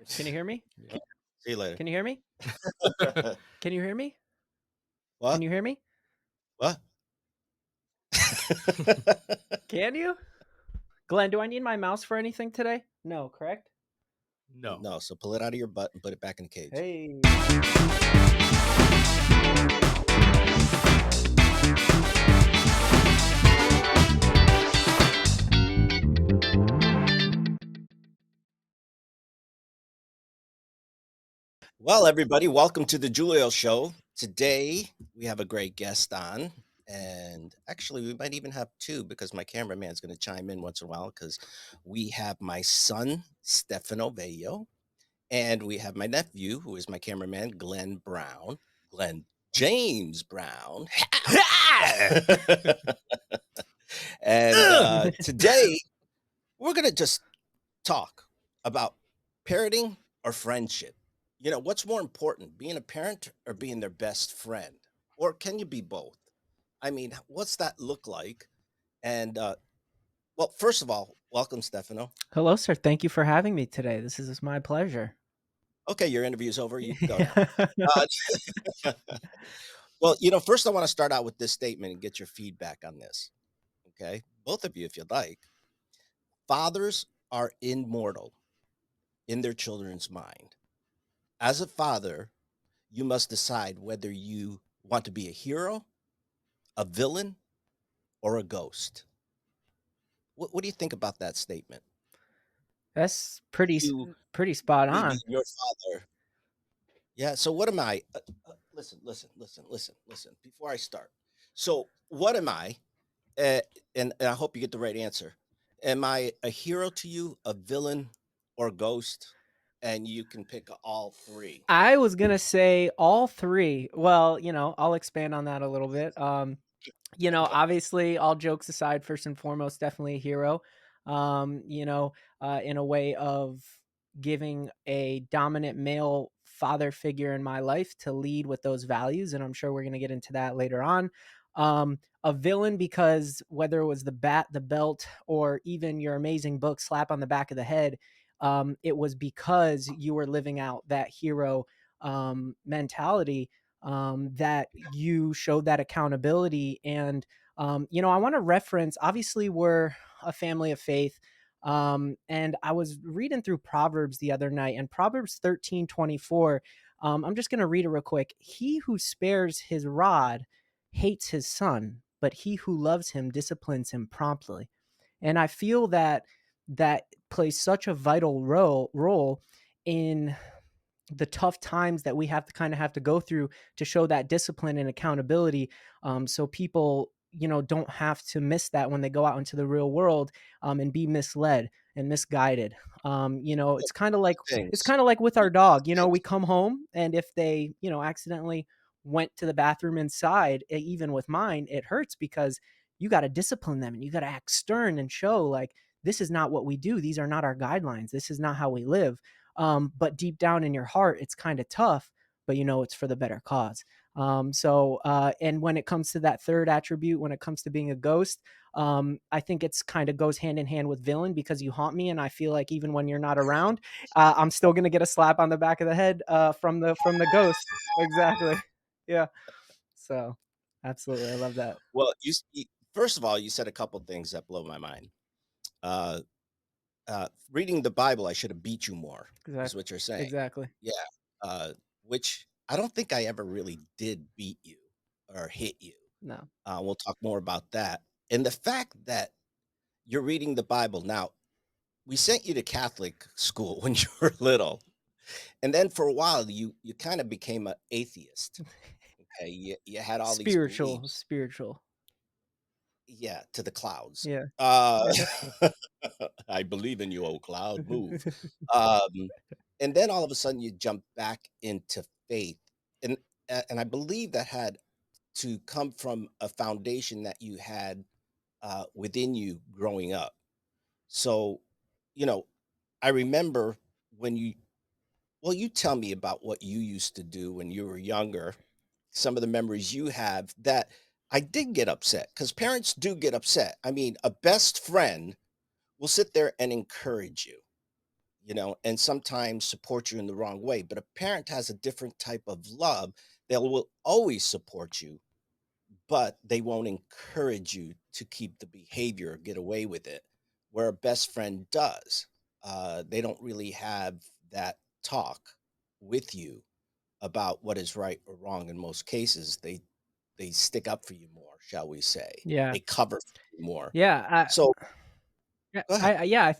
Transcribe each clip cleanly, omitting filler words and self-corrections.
Can you hear me? Yeah. See you later. Can you hear me? Can you hear me? Can What? you hear me? What? Can you? Glenn, do I need my mouse for anything today? No, correct? No. No, so pull it out of your butt and put it back in the cage. Hey. Well, everybody, welcome to the Giulio Show. Today we have a great guest on, and actually we might even have two because my cameraman's going to chime in once in a while because we have my son Stefano Veglio, and we have my nephew who is my cameraman Glenn Brown, Glenn James Brown, and today we're going to just talk about parenting or friendship. What's more important, being a parent or being their best friend? Or can you be both? I mean, what's that look like? And well, first of all, welcome, Stefano. Hello, sir. Thank you for having me today. This is my pleasure. Okay, your interview's over. You can go now. Uh, well, first I want to start out with this statement and get your feedback on this. Okay, both of you, if you'd like. Fathers are immortal in their children's mind. As a father, you must decide whether you want to be a hero, a villain, or a ghost. What do you think about that statement? That's pretty You, pretty spot me being on. your father. Yeah. So what am I? Listen. Before I start, so what am I? Uh, and I hope you get the right answer. Am I a hero to you, a villain, or a ghost? And you can pick all three. I was gonna say all three. Well, I'll expand on that a little bit. Okay. Obviously, all jokes aside, first and foremost, definitely a hero. In a way of giving a dominant male father figure in my life to lead with those values, and I'm sure we're gonna get into that later on. A villain because whether it was the bat, the belt, or even your amazing book, Slap on the Back of the Head, it was because you were living out that hero mentality, that you showed that accountability. And, I want to reference, obviously, we're a family of faith. And I was reading through Proverbs the other night, and Proverbs 13:24. I'm just going to read it real quick. He who spares his rod hates his son, but he who loves him disciplines him promptly. And I feel that that plays such a vital role in the tough times that we have to go through to show that discipline and accountability, so people don't have to miss that when they go out into the real world, and be misled and misguided. Well, It's kind of like it's things. kind of like with our Two dog. We things. come home, and if they accidentally went to the bathroom inside, even with mine, it hurts because you got to discipline them and you got to act stern and show like, this is not what we do, these are not our guidelines, this is not how we live. But deep down in your heart, it's kind of tough, but it's for the better cause. And when it comes to that third attribute, when it comes to being a ghost, I think it's kind of goes hand in hand with villain, because you haunt me, and I feel like even when you're not around, I'm still gonna get a slap on the back of the head, from the ghost. Exactly. Yeah. So, absolutely, I love that. Well, first of all, you said a couple things that blow my mind. Uh, Reading the Bible, I should have beat you more, is Exactly. what you're saying. Exactly. Yeah. Which I don't think I ever really did beat you or hit you. No. We'll talk more about that. And the fact that you're reading the Bible now, we sent you to Catholic school when you were little, and then for a while you kind of became an atheist. Okay, you had all these Spiritual, beliefs. spiritual. Yeah, to the clouds. Yeah. Uh, I believe in you, oh cloud, move. Um, and then all of a sudden you jump back into faith, and and I believe that had to come from a foundation that you had within you growing up. So, you know, I remember when you well, you tell me about what you used to do when you were younger, some of the memories you have that I did get upset because parents do get upset. I mean, a best friend will sit there and encourage you. and sometimes support you in the wrong way. But a parent has a different type of love. They will always support you, but they won't encourage you to keep the behavior or get away with it, where a best friend does. They don't really have that talk with you about what is right or wrong. In most cases, they stick up for you more, shall we say. Yeah. They cover for you more. Yeah, So yeah, go ahead. yeah,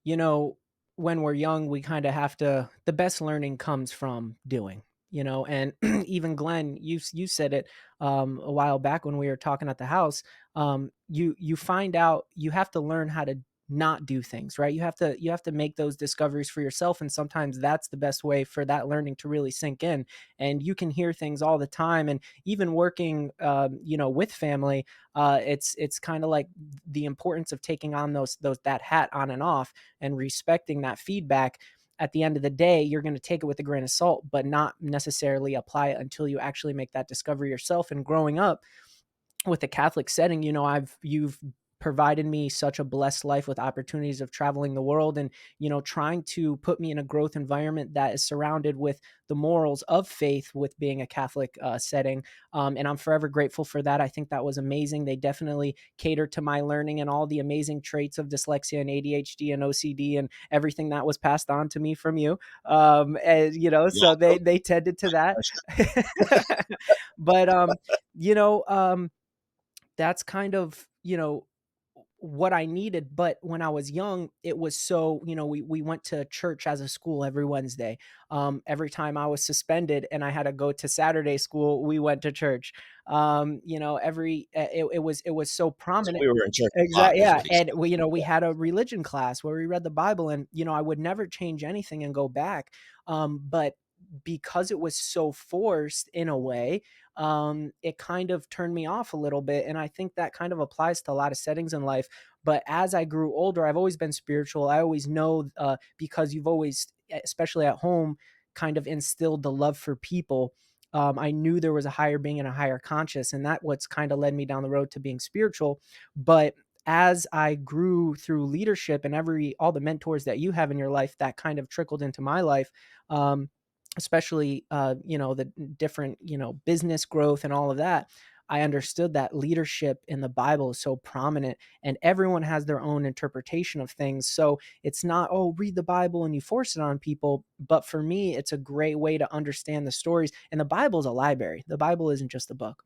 you know, when we're young, we kind of have to, the best learning comes from doing, and even Glenn, you said it a while back when we were talking at the house. You find out you have to learn how to not do things, right? You have to make those discoveries for yourself, and sometimes that's the best way for that learning to really sink in. And you can hear things all the time, and even working with family, it's kind of like the importance of taking on those that hat on and off and respecting that feedback. At the end of the day, you're going to take it with a grain of salt, but not necessarily apply it until you actually make that discovery yourself. And growing up with the Catholic setting, you've provided me such a blessed life with opportunities of traveling the world, and trying to put me in a growth environment that is surrounded with the morals of faith with being a Catholic setting. And I'm forever grateful for that. I think that was amazing. They definitely catered to my learning and all the amazing traits of dyslexia and ADHD and OCD and everything that was passed on to me from you. And so they tended to that. But you know that's kind of, what I needed. But when I was young, it was so, we went to church as a school every Wednesday. Every time I was suspended and I had to go to Saturday school, we went to church. It was so So prominent. we were in church a lot, Exactly. is Yeah. what he And said. we Yeah. had a religion class where we read the Bible, and, I would never change anything and go back. But because it was so forced in a way, it kind of turned me off a little bit. And I think that kind of applies to a lot of settings in life. But as I grew older, I've always been spiritual. I always know, because you've always, especially at home, kind of instilled the love for people. I knew there was a higher being and a higher conscious, and that what's kind of led me down the road to being spiritual. But as I grew through leadership and all the mentors that you have in your life, that kind of trickled into my life. Especially, the different, business growth and all of that. I understood that leadership in the Bible is so prominent, and everyone has their own interpretation of things. So it's not, oh, read the Bible and you force it on people. But for me, it's a great way to understand the stories. And the Bible is a library. The Bible isn't just a book.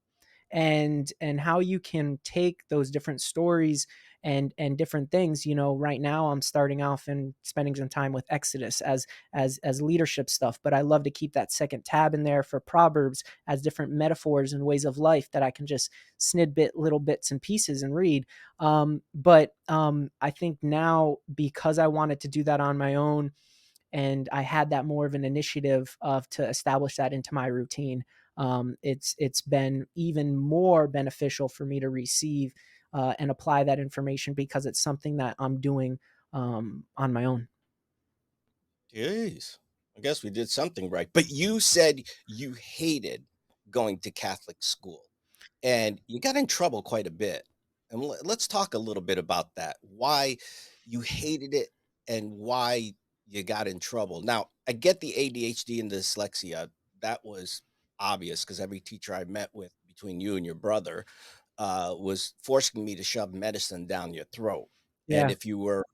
And how you can take those different stories and different things. Right now I'm starting off and spending some time with Exodus as leadership stuff, but I love to keep that second tab in there for Proverbs as different metaphors and ways of life that I can just snidbit little bits and pieces and read. But I think now, because I wanted to do that on my own, and I had that more of an initiative of to establish that into my routine. It's been even more beneficial for me to receive and apply that information, because it's something that I'm doing on my own. Jeez. I guess we did something right. But you said you hated going to Catholic school and you got in trouble quite a bit. And let's talk a little bit about that. Why you hated it and why you got in trouble. Now, I get the ADHD and dyslexia. That was obvious because every teacher I met with between you and your brother was forcing me to shove medicine down your throat. And Yeah, if you were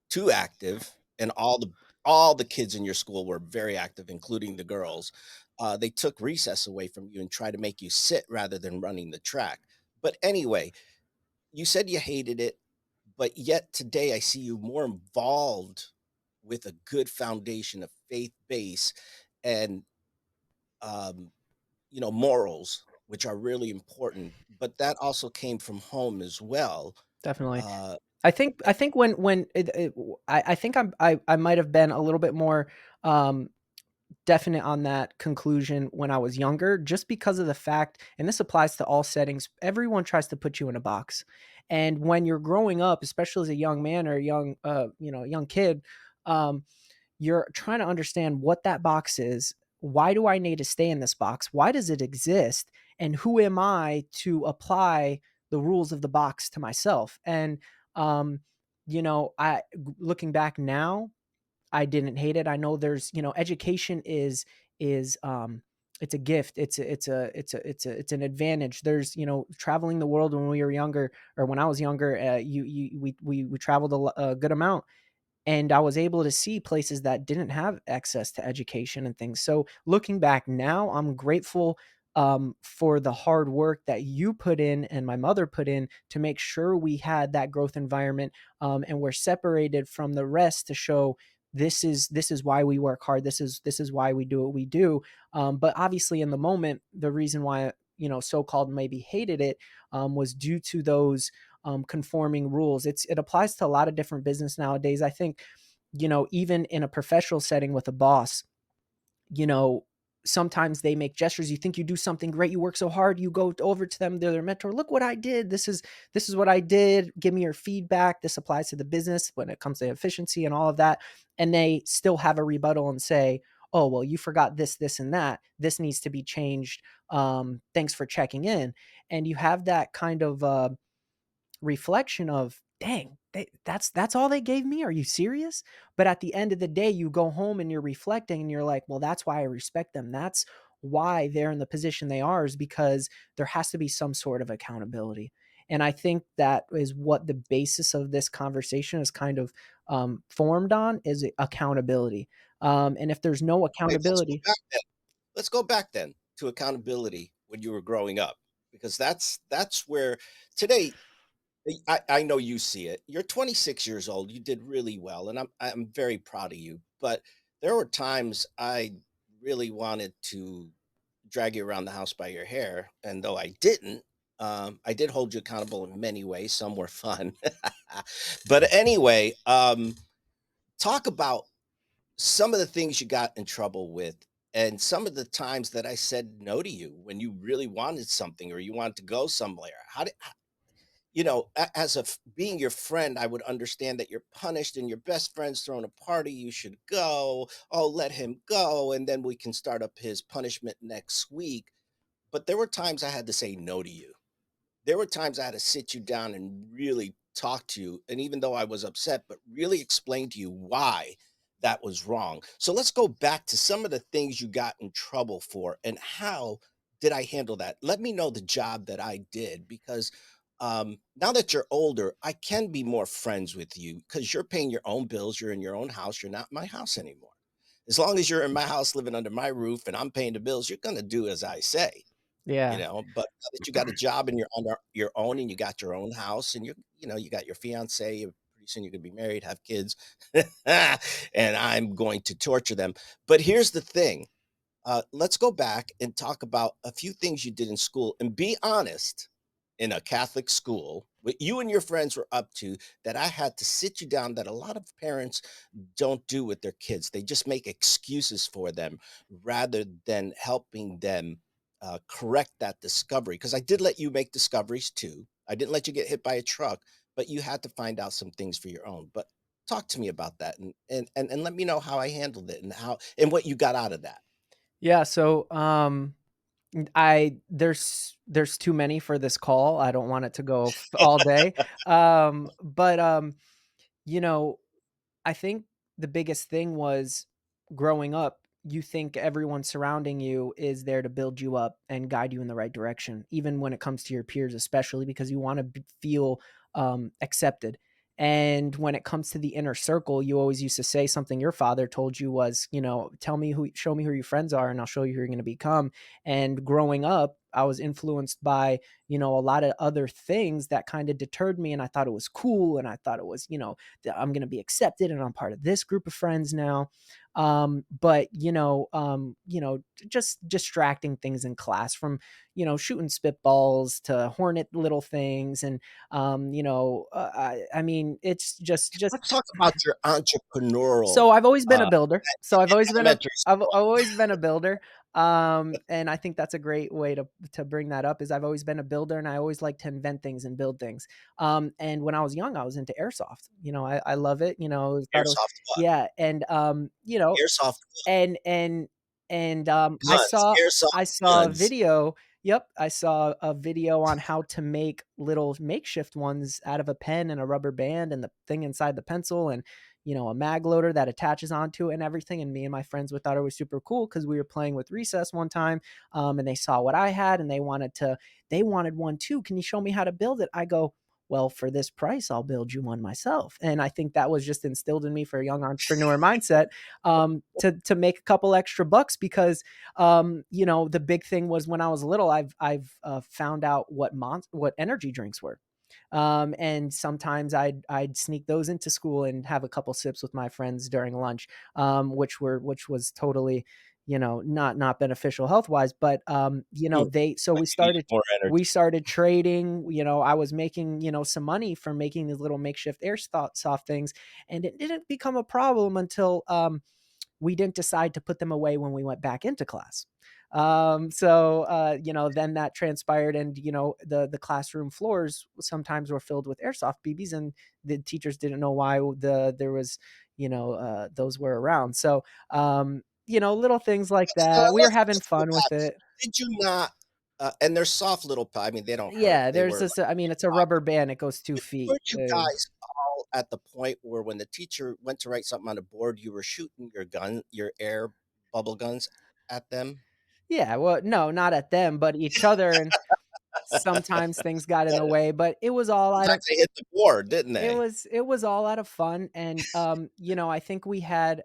too active, and all the kids in your school were very active, including the girls. They took recess away from you and tried to make you sit rather than running the track. But anyway, you said you hated it, but yet today I see you more involved with a good foundation of faith base and um, morals, which are really important. But that also came from home as well. definitely. Uh, I think I think I might have been a little bit more um, definite on that conclusion when I was younger, just because of the fact, and this applies to all settings, everyone tries to put you in a box. And when you're growing up, especially as a young man or a young kid, um, you're trying to understand what that box is. Why do I need to stay in this box? Why does it exist? And who am I to apply the rules of the box to myself? And um, looking back now, I didn't hate it. I know there's, education is it's a gift. It's an advantage. There's, traveling the world when we were younger, or when I was younger, we traveled a good amount, and I was able to see places that didn't have access to education and things. So looking back now, I'm grateful for the hard work that you put in and my mother put in to make sure we had that growth environment, and we're separated from the rest to show this is why we work hard. This is why we do what we do. But obviously, in the moment, the reason why so-called maybe hated it was due to those conforming rules. It applies to a lot of different business nowadays. I think, even in a professional setting with a boss, you know, sometimes they make gestures. You think you do something great, you work so hard, you go over to them, they're their mentor. Look what I did. This is what I did. Give me your feedback. This applies to the business when it comes to efficiency and all of that. And they still have a rebuttal and say, "Oh, well, you forgot this, this, and that. This needs to be changed. Thanks for checking in." And you have that kind of reflection of, dang, that's all they gave me. Are you serious? But at the end of the day, you go home and you're reflecting and you're like, well, that's why I respect them. That's why they're in the position they are, is because there has to be some sort of accountability. And I think that is what the basis of this conversation is kind of formed on, is accountability. And if there's no Wait, accountability, let's go back then to accountability when you were growing up, because that's where today I know you see it. You're 26 years old. You did really well, and I'm very proud of you. But there were times I really wanted to drag you around the house by your hair, and though I didn't, I did hold you accountable in many ways. Some were fun, but anyway, talk about some of the things you got in trouble with, and some of the times that I said no to you when you really wanted something or you wanted to go somewhere. How did as being your friend, I would understand that you're punished and your best friend's throwing a party. You should go. Oh, let him go. And then we can start up his punishment next week. But there were times I had to say no to you. There were times I had to sit you down and really talk to you. And even though I was upset, but really explain to you why that was wrong. So let's go back to some of the things you got in trouble for and how did I handle that? Let me know the job that I did, because now that you're older, I can be more friends with you because you're paying your own bills. You're in your own house. You're not in my house anymore. As long as you're in my house living under my roof and I'm paying the bills, you're going to do as I say. yeah. But now that you got a job and you're under your own and you got your own house and you got your fiance, pretty soon you're gonna be married, have kids, and I'm going to torture them. But here's the thing. Let's go back and talk about a few things you did in school and be honest. In a Catholic school, what you and your friends were up to, that I had to sit you down, that a lot of parents don't do with their kids. They just make excuses for them rather than helping them correct that discovery. Because I did let you make discoveries too. I didn't let you get hit by a truck, but you had to find out some things for your own. But talk to me about that, and let me know how I handled it and how and what you got out of that. Yeah. So, I there's too many for this call. I don't want it to go all day. But you know, I think the biggest thing was growing up, you think everyone surrounding you is there to build you up and guide you in the right direction, even when it comes to your peers, especially because you want to feel accepted. And when it comes to the inner circle, you always used to say something your father told you was, show me who your friends are and I'll show you who you're going to become. And growing up, I was influenced by, a lot of other things that kind of deterred me. And I thought it was cool. And I thought it was, that I'm going to be accepted and I'm part of this group of friends now. But just distracting things in class, from, shooting spitballs to hornet little things. And, I mean, it's just Let's talk about your entrepreneurial so I've always been a uh, builder. So I've in always been a elementary I've school. always been a builder. And I think that's a great way to bring that up, is I've always been a builder and I always like to invent things and build things. And when I was young, I was into airsoft. I love it. Thought it was, Airsoft what? yeah. And Airsoft and and guns, I airsoft saw a guns. video. Yep, I saw a video on how to make little makeshift ones out of a pen and a rubber band and the thing inside the pencil and, a mag loader that attaches onto it and everything. And me and my friends would thought it was super cool because we were playing with recess one time, and they saw what I had and they wanted one too. Can you show me how to build it? I go, well, for this price, I'll build you one myself. And I think that was just instilled in me for a young entrepreneur mindset, to make a couple extra bucks because the big thing was when I was little, I've found out what energy drinks were. And sometimes I'd sneak those into school and have a couple sips with my friends during lunch, which was totally, not beneficial health wise. But Mm, they so but you needed more we energy. started trading. I was making some money from making these little makeshift airsoft things, and it didn't become a problem until we didn't decide to put them away when we went back into class. Then that transpired, and the classroom floors sometimes were filled with airsoft BBs, and the teachers didn't know why there was those were around. So little things like So that. We were having let's go fun with back. it. Did you not and they're soft little I mean, they don't hurt. Yeah, They there's were this. like I mean, it's a rubber band. It goes 2 feet. weren't you guys all at the point where when the teacher went to write something on the board, you were shooting your air bubble guns at them? Yeah. Well, no, not at them, but each other, and sometimes things got in the way. But it was all out Sometimes of they hit the board, didn't they? it was all out of fun, and, I think we had,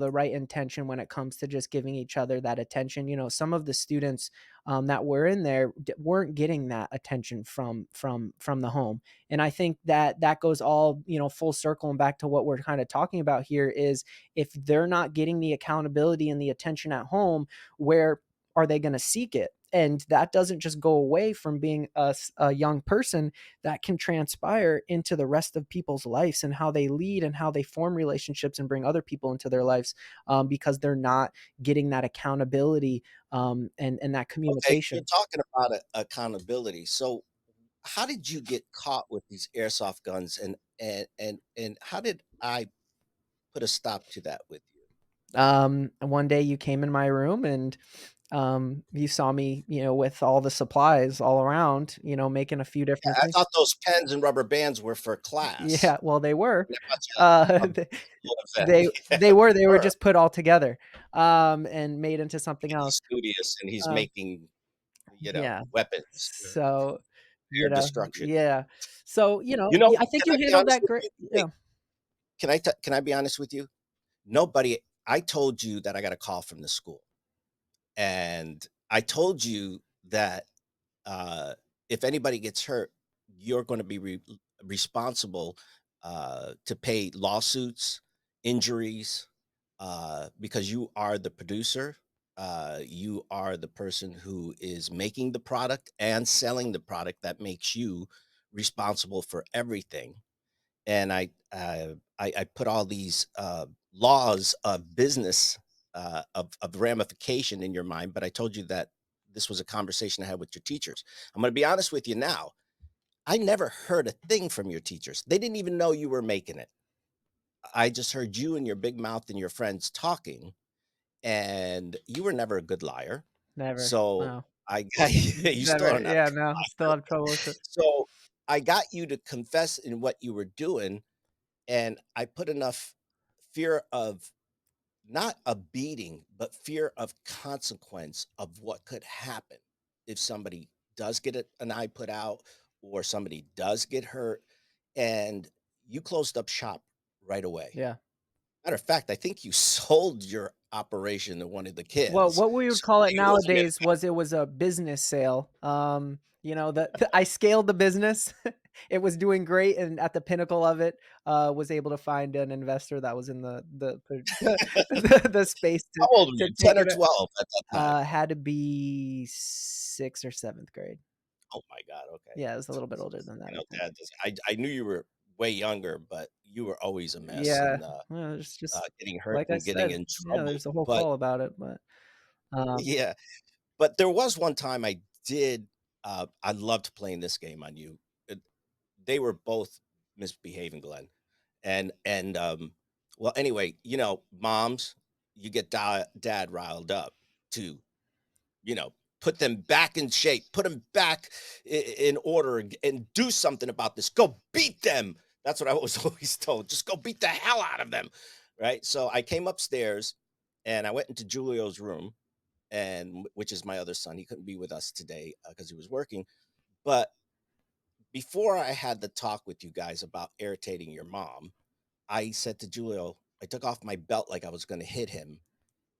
the right intention when it comes to just giving each other that attention. Some of the students, that were in there weren't getting that attention from the home, and I think that goes all, full circle and back to what we're kinda talking about here is if they're not getting the accountability and the attention at home, where are they gonna seek it? And that doesn't just go away from being a young person, that can transpire into the rest of people's lives and how they lead and how they form relationships and bring other people into their lives, because they're not getting that accountability, and that Okay, you're communication. talking about accountability. So, how did you get caught with these airsoft guns, and how did I put a stop to that with you? One day you came in my room and you saw me, with all the supplies all around, making a few Yeah, different I things. thought those pens and rubber bands were for class. Yeah, well, they were. That must Uh, have a school event. they Yeah, they were sure. just put all together, and made into something He's else. studious and he's Um, making, yeah. weapons So, for air destruction. yeah. So, I think Can you I be handled honest that with great. you? Yeah, Wait, can I be honest with you? Nobody I told you that I got a call from the school, and I told you that, uh, if anybody gets hurt, you're gonna be responsible, to pay lawsuits, injuries, because you are the producer. You are the person who is making the product and selling the product that makes you responsible for everything. And I put all these laws of business of ramification in your mind, but I told you that this was a conversation I had with your teachers. I'm going to be honest with you now. I never heard a thing from your teachers. They didn't even know you were making it. I just heard you and your big mouth and your friends talking, and you were never a good liar. never. So No. I got you still Never. are not a Yeah, good no, still liar. have trouble with it. So I got you to confess in what you were doing, and I put enough fear of not a beating, but fear of consequence of what could happen if somebody does get an eye put out or somebody does get hurt. And you closed up shop right away. Yeah. Matter of fact, I think you sold your operation to one of the Well, kids what we would so call it they wouldn't get nowadays was it was a business sale. I scaled the business. It was doing great, and at the pinnacle of it, was able to find an investor that was in the space How old were you? to take 10 or it. 12 at that time? Had to be 6th or 7th grade. Oh my God. Okay. Yeah, it was a little bit older than that, I think. That just I knew you were way younger, but you were always a mess Yeah, and, well, it's just getting hurt like I and getting said, in yeah, trouble. there's a whole But call about it, but, um yeah, but there was one time I did, I loved playing this game on you. It They were both misbehaving, Glenn, and well, anyway, moms, you get dad riled up too. you know, put them back in shape, put them back in order, and do something about this. Go beat them. That's what I was always told. Just go beat the hell out of them. Right. So I came upstairs and I went into Julio's room, and which is my other son. He couldn't be with us today because he was working. But before I had the talk with you guys about irritating your mom, I said to Julio, I took off my belt like I was going to hit him.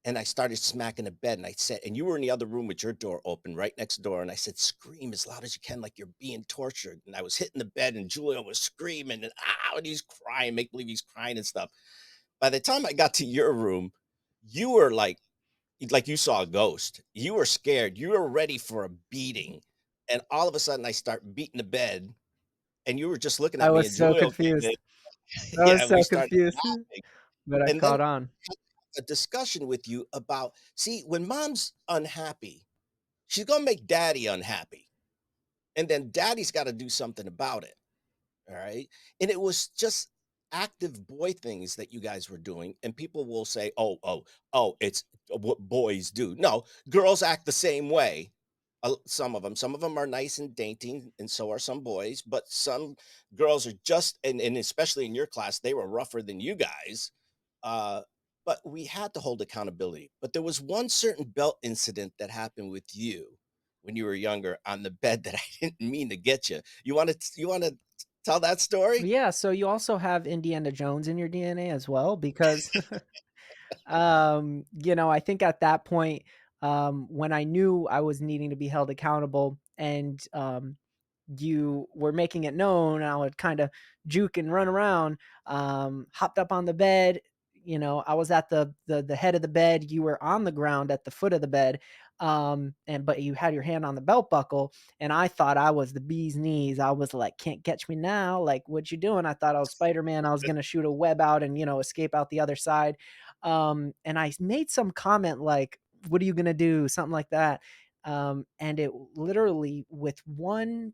And I started smacking the bed. And I said, and you were in the other room with your door open right next door. And I said, scream as loud as you can, like you're being tortured. And I was hitting the bed, and Julio was screaming and and he's crying, make believe he's crying and stuff. By the time I got to your room, you were like you saw a ghost. You were scared. You were ready for a beating. And all of a sudden I start beating the bed, and you were just looking I at me, was and so Julio came in. confused. I Yeah, was and we so started confused, laughing. but I And then caught on. a discussion with you about, see, when mom's unhappy, she's gonna make daddy unhappy, and then daddy's got to do something about it. All right. And it was just active boy things that you guys were doing. And people will say, it's what boys do. No, girls act the same way. Some of them are nice and dainty, and so are some boys. But some girls are just, and especially in your class, they were rougher than you guys. Uh, but we had to hold accountability. But there was one certain belt incident that happened with you when you were younger on the bed that I didn't mean to get you. You want to tell that story? Yeah, so you also have Indiana Jones in your DNA as well because I think at that point, when I knew I was needing to be held accountable and you were making it known, I would kind of juke and run around, hopped up on the bed. I was at the head of the bed. You were on the ground at the foot of the bed. And but you had your hand on the belt buckle, and I thought I was the bee's knees. I was like, can't catch me now. Like, what you doing? I thought I was Spider-Man. I was gonna shoot a web out and escape out the other side. And I made some comment like, what are you gonna do? Something like that. And it literally with one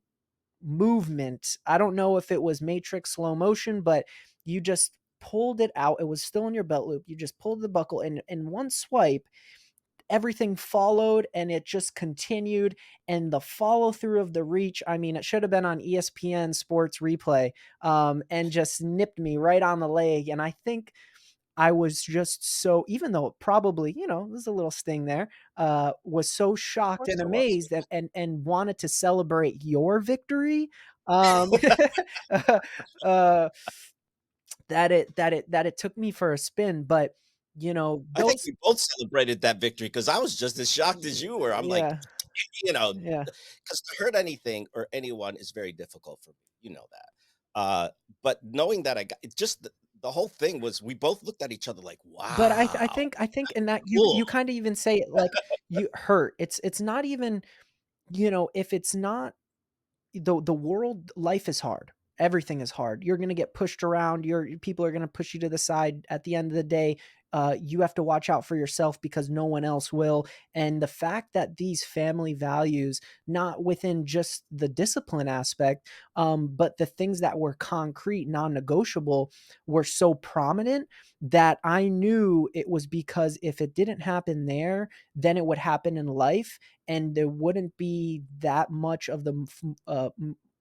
movement. I don't know if it was Matrix slow motion, but you just pulled it out. It was still in your belt loop. You just pulled the buckle, and in one swipe, everything followed and it just continued. And the follow through of the reach, I mean, it should have been on ESPN Sports Replay, and just nipped me right on the leg. And I think I was just so, even though it probably, there's a little sting there, was so Of shocked course and there was. amazed and wanted to celebrate your victory. Um, uh, that it took me for a spin, but I think those, we both celebrated that victory because I was just as shocked as you were. I'm like, yeah, you know, yeah. because to hurt anything or anyone is very difficult for me. You know that. But knowing that I got it, just the whole thing was, we both looked at each other like, But I wow, think I think in that cool. you kind of even say it like you hurt. It's not even, if it's not the world, life is hard. Everything is hard. You're gonna get pushed around. People are gonna push you to the side. At the end of the day, you have to watch out for yourself because no one else will. And the fact that these family values, not within just the discipline aspect, but the things that were concrete, non-negotiable, were so prominent that I knew it was because if it didn't happen there, then it would happen in life, and there wouldn't be that much of the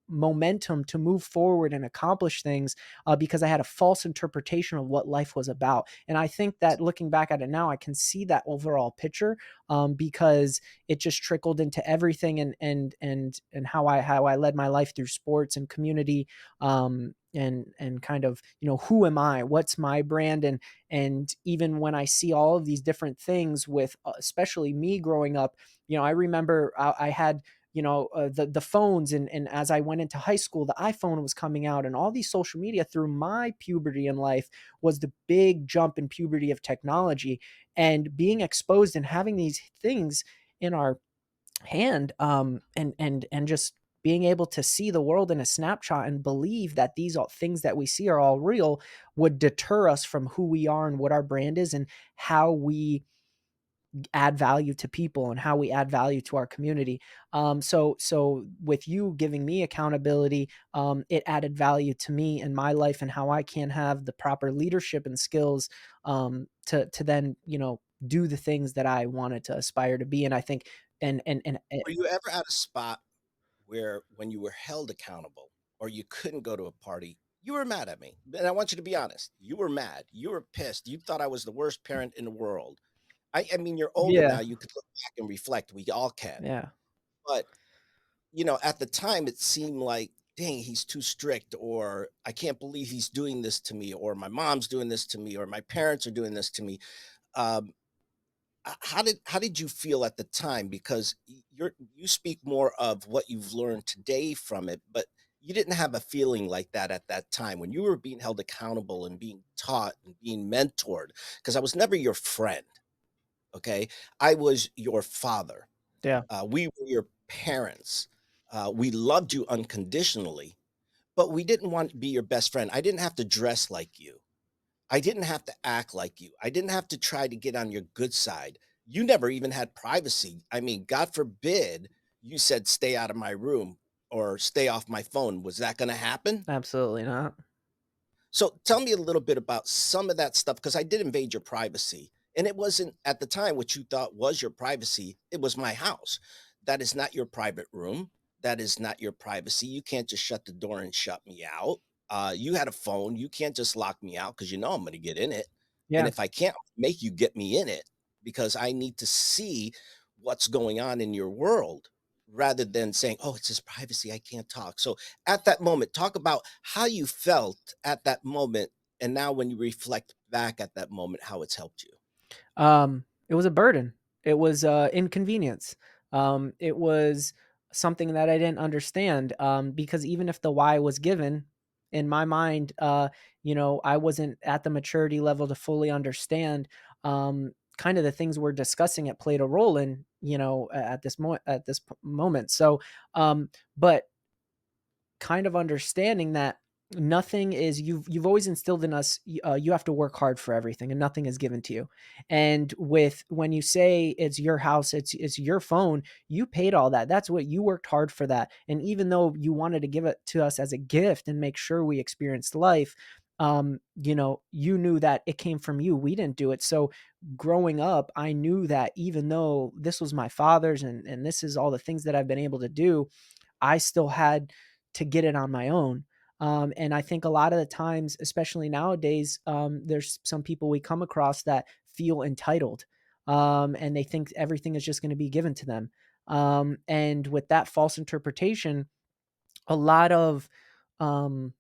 momentum to move forward and accomplish things, because I had a false interpretation of what life was about. And I think that looking back at it now, I can see that overall picture, because it just trickled into everything, and how I led my life through sports and community, and kind of, who am I, what's my brand. And even when I see all of these different things with, especially me growing up, I remember I had, the phones, and as I went into high school, the iPhone was coming out, and all these social media through my puberty in life was the big jump in puberty of technology, and being exposed and having these things in our hand, and just being able to see the world in a snapshot and believe that these all things that we see are all real, would deter us from who we are and what our brand is and how we add value to people and how we add value to our community. So with you giving me accountability, it added value to me in my life and how I can have the proper leadership and skills, to then, do the things that I wanted to aspire to be. And I think And Were you ever at a spot where when you were held accountable or you couldn't go to a party, you were mad at me? And I want you to be honest. You were mad. You were pissed. You thought I was the worst parent in the world. I mean, you're older yeah, now. You could look back and reflect. We all can. yeah, But, you know, at the time, it seemed like, dang, he's too strict, or I can't believe he's doing this to me, or my mom's doing this to me, or my parents are doing this to me. Um, how did you feel at the time? Because you speak more of what you've learned today from it, but you didn't have a feeling like that at that time when you were being held accountable and being taught and being mentored. Because I was never your friend, okay? I was your father. yeah. We were your parents. We loved you unconditionally, but we didn't want to be your best friend. I didn't have to dress like you. I didn't have to act like you. I didn't have to try to get on your good side. You never even had privacy. I mean, God forbid you said, stay out of my room or stay off my phone. Was that going to happen? Absolutely not. So tell me a little bit about some of that stuff because I did invade your privacy. And it wasn't at the time what you thought was your privacy. It was my house. That is not your private room. That is not your privacy. You can't just shut the door and shut me out. You had a phone. You can't just lock me out because you know I'm going to get in it. And Yeah. if I can't make you get me in it because I need to see what's going on in your world rather than saying, oh, it's just privacy. I can't talk. So at that moment, talk about how you felt at that moment, and now when you reflect back at that moment, how it's helped you. It was a burden. It was inconvenience. It was something that I didn't understand, because even if the why was given in my mind, I wasn't at the maturity level to fully understand kind of the things we're discussing. It played a role in, at this moment. So, but kind of understanding that nothing is you've always instilled in us, you have to work hard for everything and nothing is given to you. And with when you say it's your house, it's your phone, you paid all that. That's what you worked hard for that. And even though you wanted to give it to us as a gift and make sure we experienced life, you knew that it came from you. We didn't do it. So growing up, I knew that even though this was my father's and this is all the things that I've been able to do, I still had to get it on my own. And I think a lot of the times, especially nowadays, there's some people we come across that feel entitled, and they think everything is just going to be given to them. And with that false interpretation, a lot of um,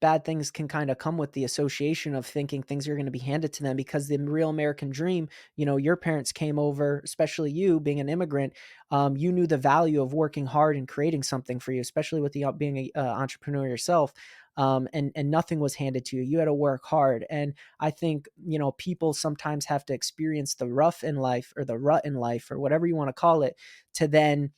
bad things can kind of come with the association of thinking things are going to be handed to them, because the real American dream, your parents came over, especially you being an immigrant. You knew the value of working hard and creating something for you, especially with the being a entrepreneur yourself. And nothing was handed to you. You had to work hard. And I think, people sometimes have to experience the rough in life or the rut in life or whatever you want to call it to then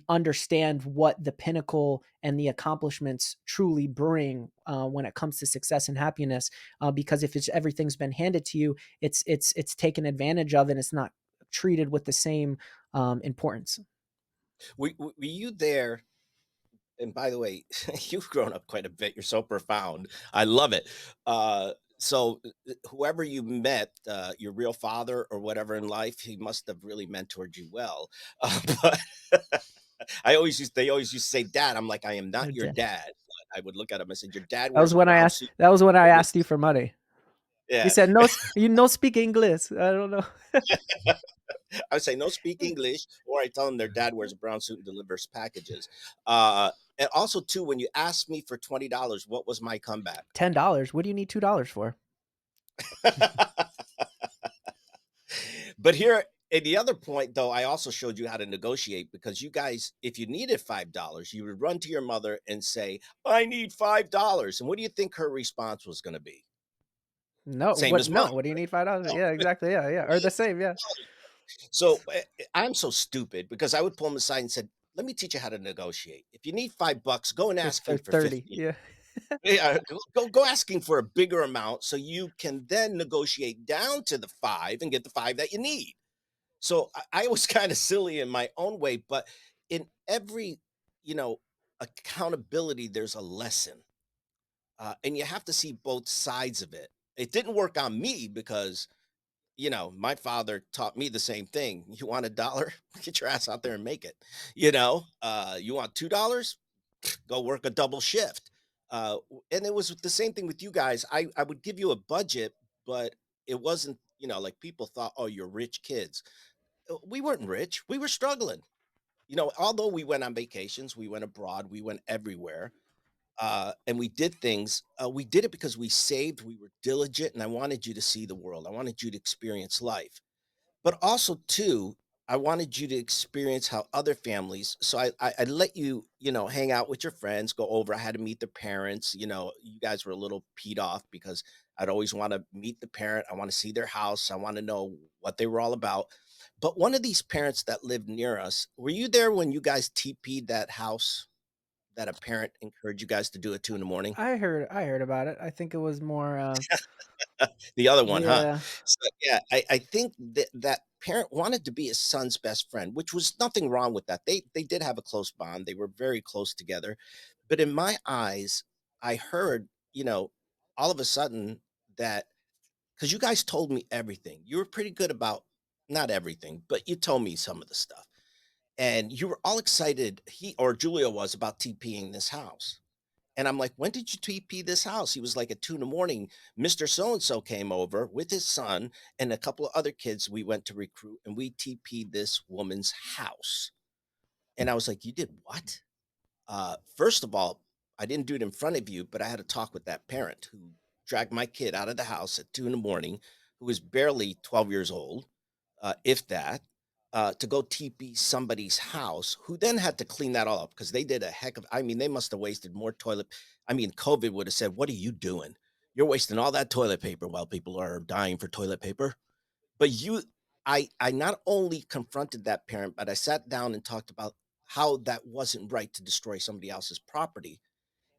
understand what the pinnacle and the accomplishments truly bring when it comes to success and happiness. Because if it's everything's been handed to you, it's taken advantage of and it's not treated with the same importance. Were you there? And by the way, you've grown up quite a bit. You're so profound. I love it. Whoever you met, your real father or whatever in life, he must have really mentored you well. But they always used to say, "Dad." I'm like, I am not your Okay. dad. But I would look at him and said, "Your dad That wears was a when I brown asked. suit." That was when I This asked you is for money. You yeah. said no. You no speak English. I don't know. I would say no speak English, or I tell them their dad wears a brown suit and delivers packages. Uh, and also too, when you asked me for $20, what was my comeback? $10. What do you need $2 for? But here, at the other point, though, I also showed you how to negotiate because you guys, if you needed $5, you would run to your mother and say, I need $5. And what do you think her response was going to be? No. Same What? as mine. No. What do you need $5? No, Yeah. Exactly. Yeah. Yeah. Or the same. Yeah. so I'm so stupid because I would pull him aside and said, let me teach you how to negotiate. If you need $5, go and It's ask for him for 30. 50. Yeah. Yeah, go asking for a bigger amount so you can then negotiate down to the 5 and get the 5 that you need. So I was kind of silly in my own way, but in every, you know, accountability, there's a lesson. And you have to see both sides of it. It didn't work on me because my father taught me the same thing. You want a dollar? Get your ass out there and make it. You want $2? Go work a double shift. And it was the same thing with you guys. I would give you a budget, but it wasn't, like people thought, oh, you're rich kids. We weren't rich. We were struggling. Although we went on vacations, we went abroad, we went everywhere, and we did things. We did it because we saved, we were diligent, and I wanted you to see the world. I wanted you to experience life. But also too, I wanted you to experience how other families, so I let you, hang out with your friends, go over. I had to meet the parents. You guys were a little peed off because I'd always want to meet the parent. I want to see their house. I want to know what they were all about. But one of these parents that lived near us, were you there when you guys TP'd that house that a parent encouraged you guys to do at 2 in the morning? I heard about it. I think it was more, The other one, huh? yeah. So, yeah, I think that that parent wanted to be his son's best friend, which was nothing wrong with that. They did have a close bond. They were very close together. But in my eyes, I heard, all of a sudden that because you guys told me everything. You were pretty good about not everything, but you told me some of the stuff. And you were all excited, he or Julia was about TPing this house. And I'm like, when did you TP this house? He was like at 2 in the morning. Mr. So and so came over with his son and a couple of other kids we went to recruit, and we TP'd this woman's house. And I was like, you did what? First of all, I didn't do it in front of you, but I had a talk with that parent who dragged my kid out of the house at 2 in the morning, who was barely 12 years old, if that, to go TP somebody's house, who then had to clean that all up because they did a heck of, I mean, they must have wasted more toilet. I mean, COVID would have said, what are you doing? You're wasting all that toilet paper while people are dying for toilet paper. But I not only confronted that parent, but I sat down and talked about how that wasn't right to destroy somebody else's property.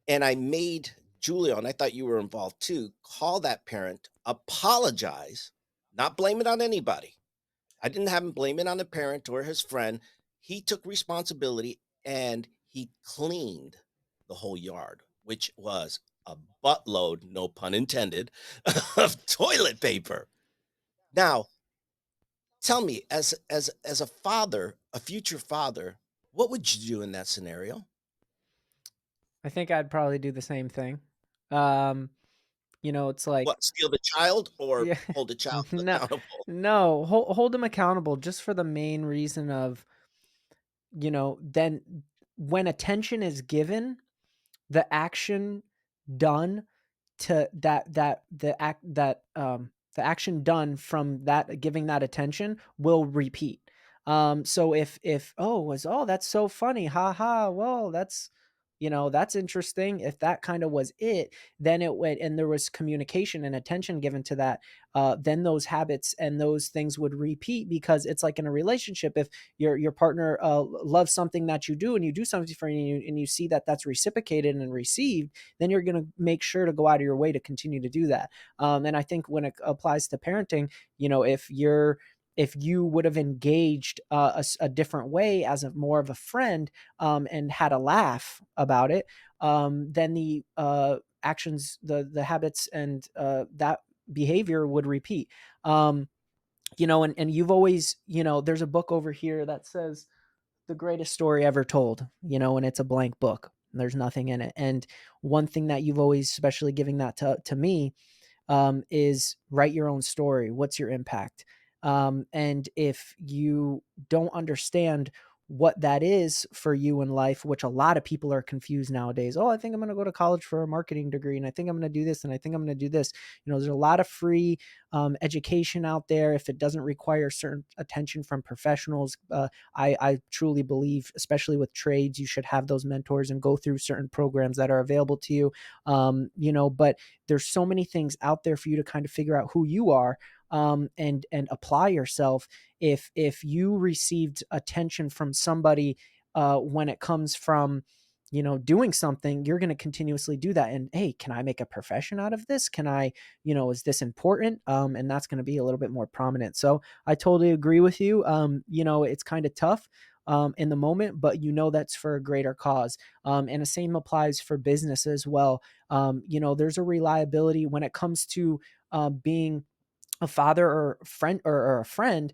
And I made Julio, and I thought you were involved too, call that parent, apologize, not blame it on anybody. I didn't have him blame it on the parent or his friend. He took responsibility and he cleaned the whole yard, which was a buttload, no pun intended, of toilet paper. Now, tell me, as a father, a future father, what would you do in that scenario? I think I'd probably do the same thing. Um, it's like, What, steal the child or yeah, hold the child no, accountable? no, hold them accountable just for the main reason of, then when attention is given, the action done to the action done from that giving that attention will repeat. So if oh was oh that's so funny, ha ha, well that's interesting. If that kind of was it, then it would, and there was communication and attention given to that, then those habits and those things would repeat, because it's like in a relationship. If your partner loves something that you do and you do something for you and you see that that's reciprocated and received, then you're going to make sure to go out of your way to continue to do that. And I think when it applies to parenting, if you would have engaged a different way as a more of a friend, and had a laugh about it, then the actions, the habits, and that behavior would repeat. And you've always, there's a book over here that says the greatest story ever told, and it's a blank book. There's nothing in it. And one thing that you've always, especially giving that to me, is write your own story. What's your impact? And if you don't understand what that is for you in life, which a lot of people are confused nowadays. Oh, I think I'm going to go to college for a marketing degree, and I think I'm going to do this, and I think I'm going to do this. There's a lot of free education out there. If it doesn't require certain attention from professionals, I truly believe, especially with trades, you should have those mentors and go through certain programs that are available to you. But there's so many things out there for you to kind of figure out who you are, and apply yourself. If you received attention from somebody, when it comes from doing something, you're going to continuously do that. And hey, can I make a profession out of this? Can I, is this important? And that's going to be a little bit more prominent. So I totally agree with you. It's kind of tough in the moment, but that's for a greater cause. And the same applies for business as well. There's a reliability when it comes to being a father or a friend,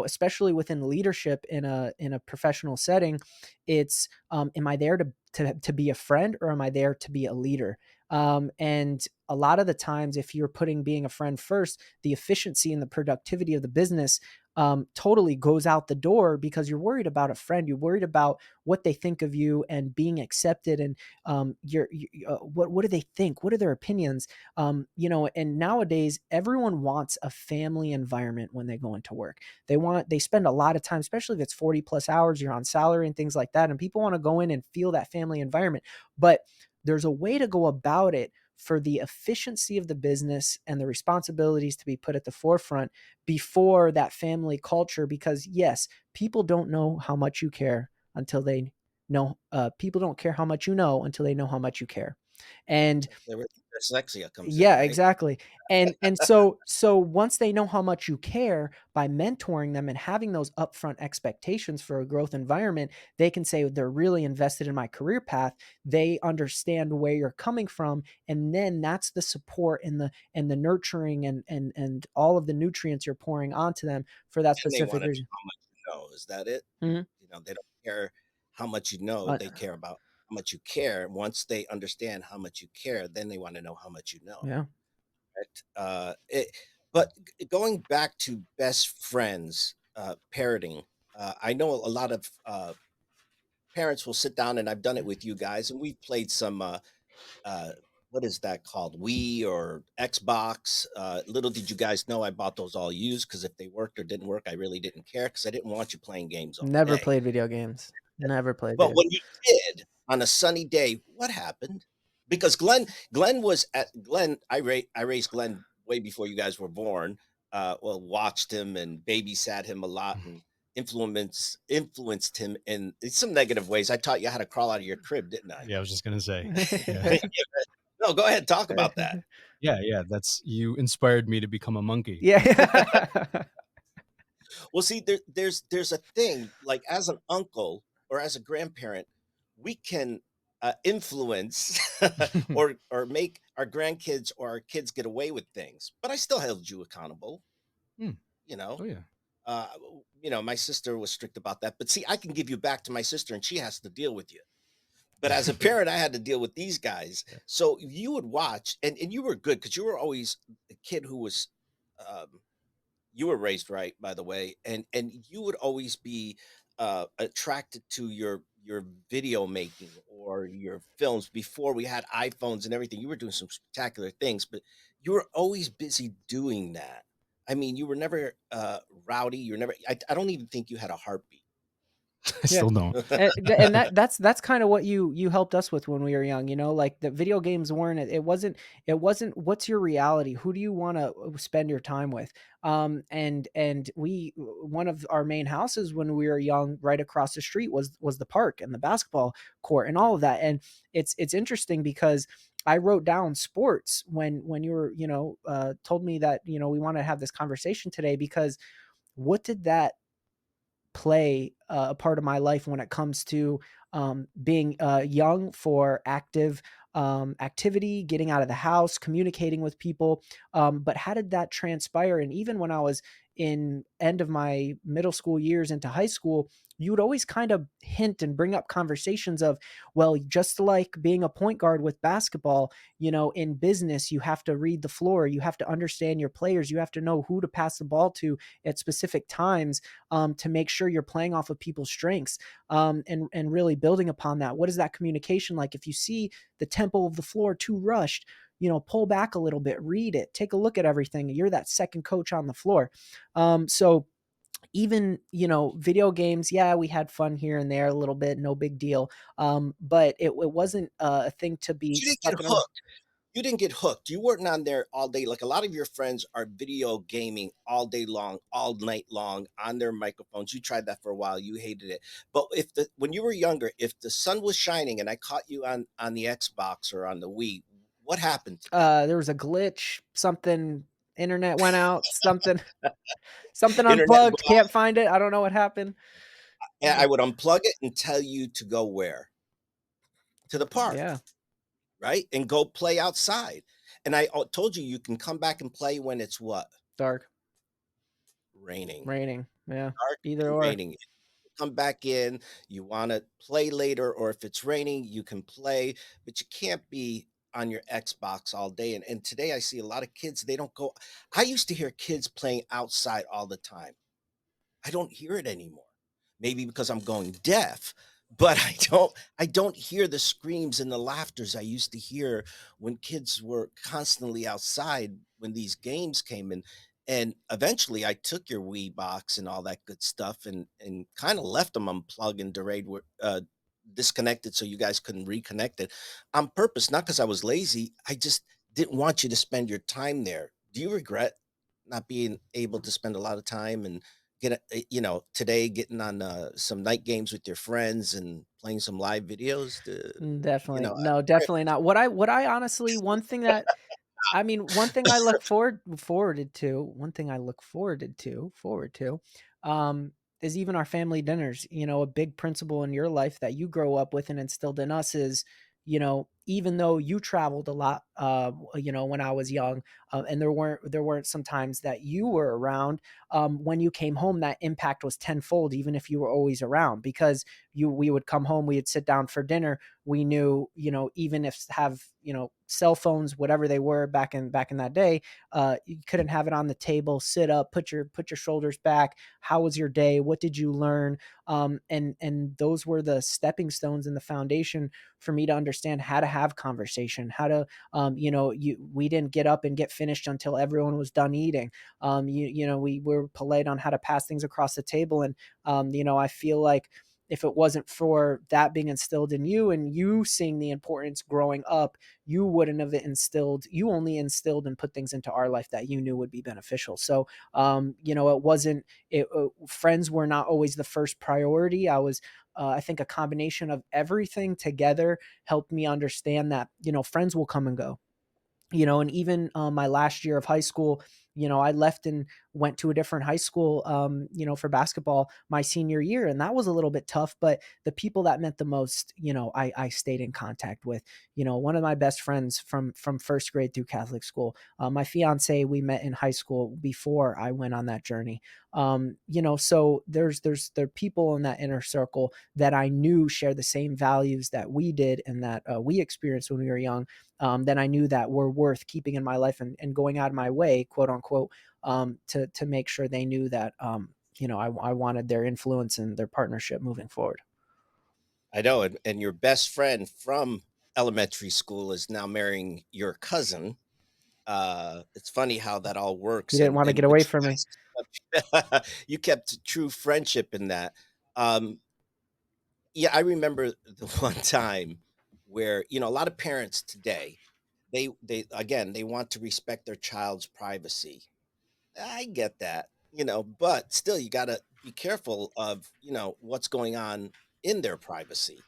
especially within leadership in a professional setting, it's am I there to be a friend, or am I there to be a leader? And a lot of the times, if you're putting being a friend first, the efficiency and the productivity of the business totally goes out the door, because you're worried about a friend. You're worried about what they think of you and being accepted, and what do they think? What are their opinions? And nowadays everyone wants a family environment when they go into work. They spend a lot of time, especially if it's 40 plus hours, you're on salary and things like that, and people want to go in and feel that family environment. But there's a way to go about it for the efficiency of the business and the responsibilities to be put at the forefront before that family culture. Because yes, people don't know how much you care until they know people don't care how much you know until they know how much you care. And Their dyslexia comes in, yeah, right? exactly. And so once they know how much you care, by mentoring them and having those upfront expectations for a growth environment, they can say they're really invested in my career path. They understand where you're coming from, and then that's the support and the nurturing and all of the nutrients you're pouring onto them for that And they specific wanna reason. know how much you know, is that it? Mhm. They don't care how much you know, Uh, they care about how much you care. Once they understand how much you care, then they wanna know how much you know, yeah. right? But going back to best friends, parroting, I know a lot of, parents will sit down, and I've done it with you guys, and we've played some, uh, what is that called? Wii or Xbox. Little did you guys know I bought those all used, because if they worked or didn't work, I really didn't care, because I didn't want you playing games all Never day. played video games. Never played But video. when you did on a sunny day, what happened? Because Glenn was at Glenn. I raised Glenn way before you guys were born. Well, watched him and babysat him a lot, and influenced him in some negative ways. I taught you how to crawl out of your crib, didn't I? Yeah, I was just gonna say. Yeah. No, go ahead, talk about that. Yeah, yeah, that's you inspired me to become a monkey. Yeah. Well, see, there's a thing, like, as an uncle or as a grandparent, we can influence or make our grandkids or our kids get away with things. But I still held you accountable. Hmm. You know, Oh, yeah. my sister was strict about that. But see, I can give you back to my sister, and she has to deal with you. But as a parent, I had to deal with these guys. Yeah. So you would watch, and you were good, because you were always a kid who was. Um, you were raised right, by the way, and you would always be attracted to your video making or your films before we had iPhones and everything. You were doing some spectacular things, but you were always busy doing that. I mean, you were never rowdy. You're never. I don't even think you had a heartbeat. I Yeah. still don't. And that's kind of what you helped us with when we were young, like the video games weren't it wasn't what's your reality? Who do you want to spend your time with? And we one of our main houses when we were young, right across the street was the park and the basketball court and all of that. And it's interesting because I wrote down sports when you were, told me that, we want to have this conversation today, because what did that play a part of my life when it comes to being young for active activity, getting out of the house, communicating with people. But how did that transpire? And even when I was in end of my middle school years into high school, you would always kind of hint and bring up conversations of, well, just like being a point guard with basketball, in business, you have to read the floor, you have to understand your players, you have to know who to pass the ball to at specific times, to make sure you're playing off of people's strengths, and really building upon that. What is that communication like? If you see the tempo of the floor too rushed, pull back a little bit, read it, take a look at everything. You're that second coach on the floor. So even video games, yeah, we had fun here and there a little bit, no big deal. But it wasn't a thing to But be you didn't get stuck in a. hooked. You didn't get hooked. You weren't on there all day. Like, a lot of your friends are video gaming all day long, all night long on their microphones. You tried that for a while. You hated it. But if the when you were younger, if the sun was shining and I caught you on the Xbox or on the Wii, what happened to that? There was a glitch, something, internet went out, something Internet would unplugged, go out, can't find it, I don't know what happened. and I would unplug it and tell you to go where? To the park, Yeah. right? And go play outside. And I told you you can come back and play when it's what? Dark, Raining. raining. Yeah. Dark Either and or. raining. Come back in, you wanna play later, or if it's raining, you can play, but you can't be on your Xbox all day, and today I see a lot of kids, they don't go. I used to hear kids playing outside all the time. I don't hear it anymore. Maybe because I'm going deaf, but I don't hear the screams and the laughters I used to hear when kids were constantly outside when these games came in. And eventually I took your Wii box and all that good stuff and kind of left them unplugged and disconnected so you guys couldn't reconnect it on purpose, not because I was lazy. I just didn't want you to spend your time there. Do you regret not being able to spend a lot of time and today getting on, some night games with your friends and playing some live videos to Definitely. I No, pray definitely not. What I honestly one thing that I mean, one thing I look forwarded to, one thing I look forward to, um, is even our family dinners. You know, a big principle in your life that you grow up with and instilled in us is, you know, even though you traveled a lot, you know, when I was young, and there weren't some times that you were around. When you came home, that impact was tenfold, even if you were always around, because we would come home, we would sit down for dinner. We knew, you know, even if have, you know, cell phones, whatever they were back in that day, you couldn't have it on the table. Sit up, put your shoulders back. How was your day? What did you learn? And those were the stepping stones and the foundation for me to understand how to have conversation, how to, you know, we didn't get up and get finished until everyone was done eating. You know, we were polite on how to pass things across the table. And you know, I feel like if it wasn't for that being instilled in you and you seeing the importance growing up, you wouldn't have instilled, you only instilled and put things into our life that you knew would be beneficial. So, you know, it wasn't, friends were not always the first priority. I think a combination of everything together helped me understand that, you know, friends will come and go, you know. And even my last year of high school, you know, I left and went to a different high school, you know, for basketball my senior year, and that was a little bit tough. But the people that meant the most, you know, I stayed in contact with. You know, one of my best friends from first grade through Catholic school, my fiance, we met in high school before I went on that journey. You know, so there are people in that inner circle that I knew share the same values that we did and that we experienced when we were young, then I knew that were worth keeping in my life, and going out of my way, quote unquote, to make sure they knew that, you know, I wanted their influence and their partnership moving forward. I know, and your best friend from elementary school is now marrying your cousin. It's funny how that all He works, didn't want to get but away you from me you kept true friendship in that. Um, yeah, I remember the one time where, a lot of parents today, they again, they want to respect their child's privacy. I get that, but still you got to be careful of, what's going on in their privacy.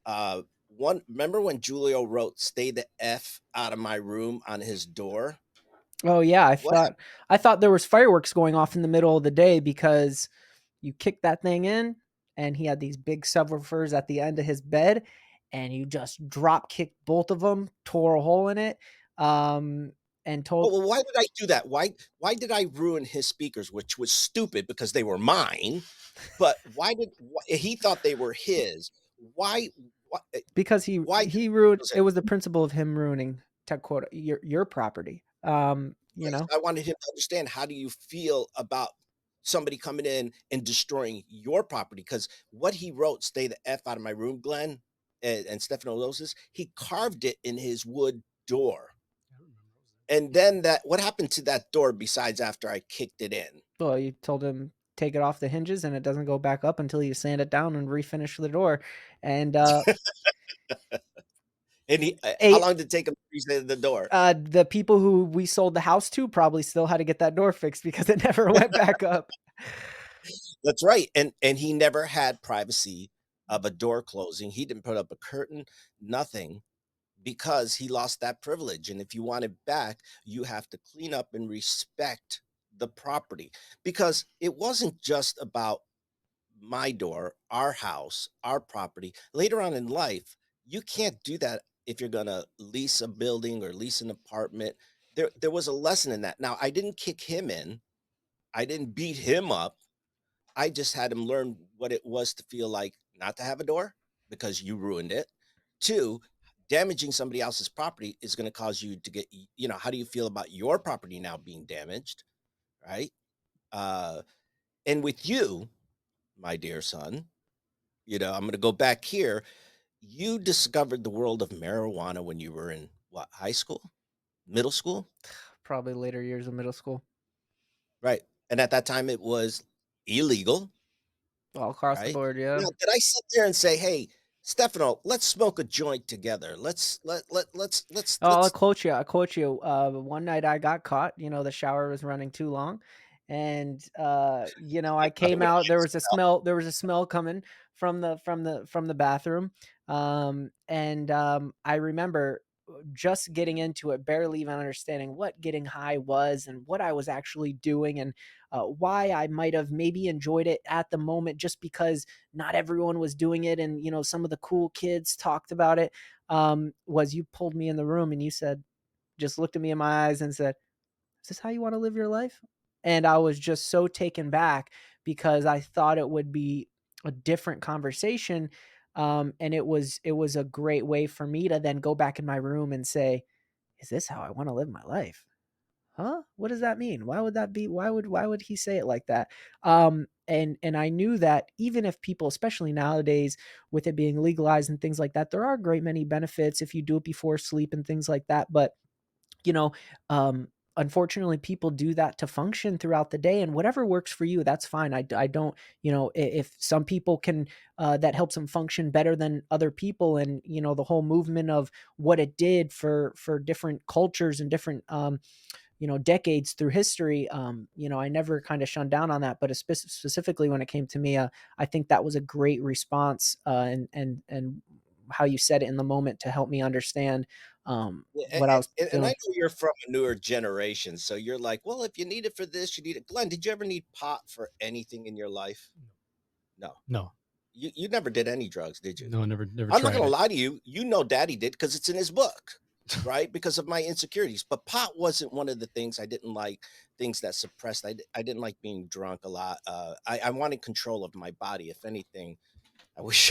One remember when Julio wrote "Stay the F out of my room" on his door? Oh yeah, What I thought there was fireworks going off in the middle of the day because you kicked that thing in, and he had these big subwoofers at the end of his bed, and you just drop kicked both of them, tore a hole in it, um, and told well, why did I do that? Why did I ruin his speakers, which was stupid because they were mine, but he thought they were his. Why why because why did he ruined was it. it Was the principle of him ruining, to quote, your property. You right? know, I wanted him to understand, how do you feel about somebody coming in and destroying your property? Because what he wrote, "Stay the F out of my room," Glenn, and Stefano knows this, he carved it in his wood door. I don't remember. What was that? And then what happened to that door besides after I kicked it in? well, you told him take it off the hinges and it doesn't go back up until you sand it down and refinish the door. And And how a long did it take him to reset the door? the people who we sold the house to probably still had to get that door fixed because it never went back up. That's right, and he never had privacy of a door closing. He didn't put up a curtain, nothing, because he lost that privilege, and if you want it back, you have to clean up and respect the property, because it wasn't just about my door, our house, our property. Later on in life, you can't do that if you're gonna lease a building or lease an apartment. there was a lesson in that. Now, I didn't kick him in. I didn't beat him up. I just had him learn what it was to feel like not to have a door because you ruined it. 2, damaging somebody else's property is gonna cause you to get how do you feel about your property now being damaged, right? Uh, and with you, my dear son, I'm gonna go back here. You discovered the world of marijuana when you were in what, high school? Middle school? Probably later years of middle school, Right. And at that time it was illegal, all across the right? board. Yeah. Now, did I sit there and say, "Hey, Stefano, let's smoke a joint together. Oh, I'll let's." quote you. I quote you. One night I got caught. The shower was running too long, and I came What out. do There was a smell. There was a smell coming from the bathroom. I remember just getting into it, barely even understanding what getting high was and what I was actually doing, and why I might have maybe enjoyed it at the moment, just because not everyone was doing it, and some of the cool kids talked about it. Was you pulled me in the room and you said, just looked at me in my eyes and said, "Is this how you want to live your life?" And I was just so taken back because I thought it would be a different conversation. And it was a great way for me to then go back in my room and say, "Is this how I want to live my life?" Huh? What does that mean? Why would that be? Why would he say it like that? And I knew that even if people, especially nowadays, with it being legalized and things like that, there are a great many benefits if you do it before sleep and things like that. But you know, um, unfortunately, people do that to function throughout the day, and whatever works for you, that's fine. I don't, if some people can, that helps them function better than other people, and the whole movement of what it did for different cultures and different decades through history. I never kind of shunned down on that, but specifically when it came to me, I think that was a great response, and how you said it in the moment to help me understand Yeah, what I was and I feeling. know you're from a newer generation, so you're like, "Well, if you need it for this, you need it." Glenn, did you ever need pot for anything in your life? No. No, You never did any drugs, did you? no, never I'm not tried gonna it. lie to you, you know daddy did because it's in his book, right? Because of my insecurities, but pot wasn't one of the things I didn't like, things that suppressed. I didn't like being drunk a lot. I wanted control of my body. If anything, I wish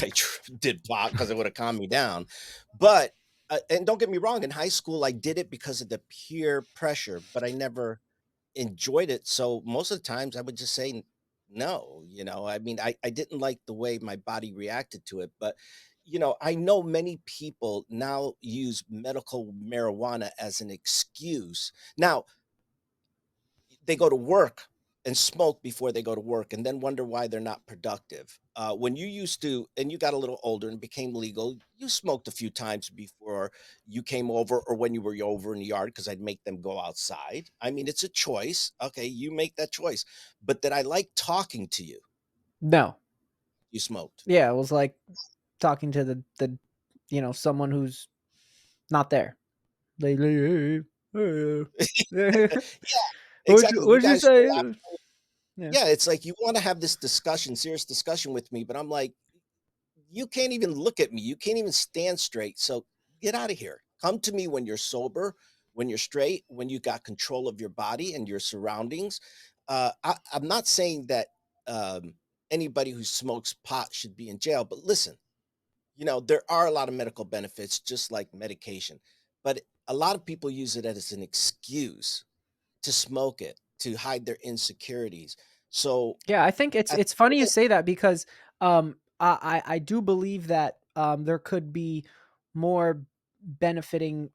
did pot because it would have calmed me down. But and don't get me wrong, in high school, I did it because of the peer pressure, but I never enjoyed it. So most of the times I would just say no, I mean, I didn't like the way my body reacted to it. But, I know many people now use medical marijuana as an excuse. Now, they go to work and smoke before they go to work and then wonder why they're not productive. When you used to, and you got a little older and became legal, you smoked a few times before you came over or when you were over in the yard because I'd make them go outside. I mean, it's a choice. Okay, you make that choice. But that I like talking to you, No. you smoked. Yeah, it was like talking to the someone who's not there. Like, "Hey, hey, hey, Yeah, exactly. You what'd you guys say?" Yeah. yeah, it's like you want to have this discussion, serious discussion with me, but I'm like, you can't even look at me. You can't even stand straight. So get out of here. Come to me when you're sober, when you're straight, when you got control of your body and your surroundings. I'm not saying that anybody who smokes pot should be in jail, but listen, there are a lot of medical benefits, just like medication. But a lot of people use it as an excuse to smoke it, to hide their insecurities. So Yeah, I think it's at it's the funny you end, say that because I do believe that there could be more benefiting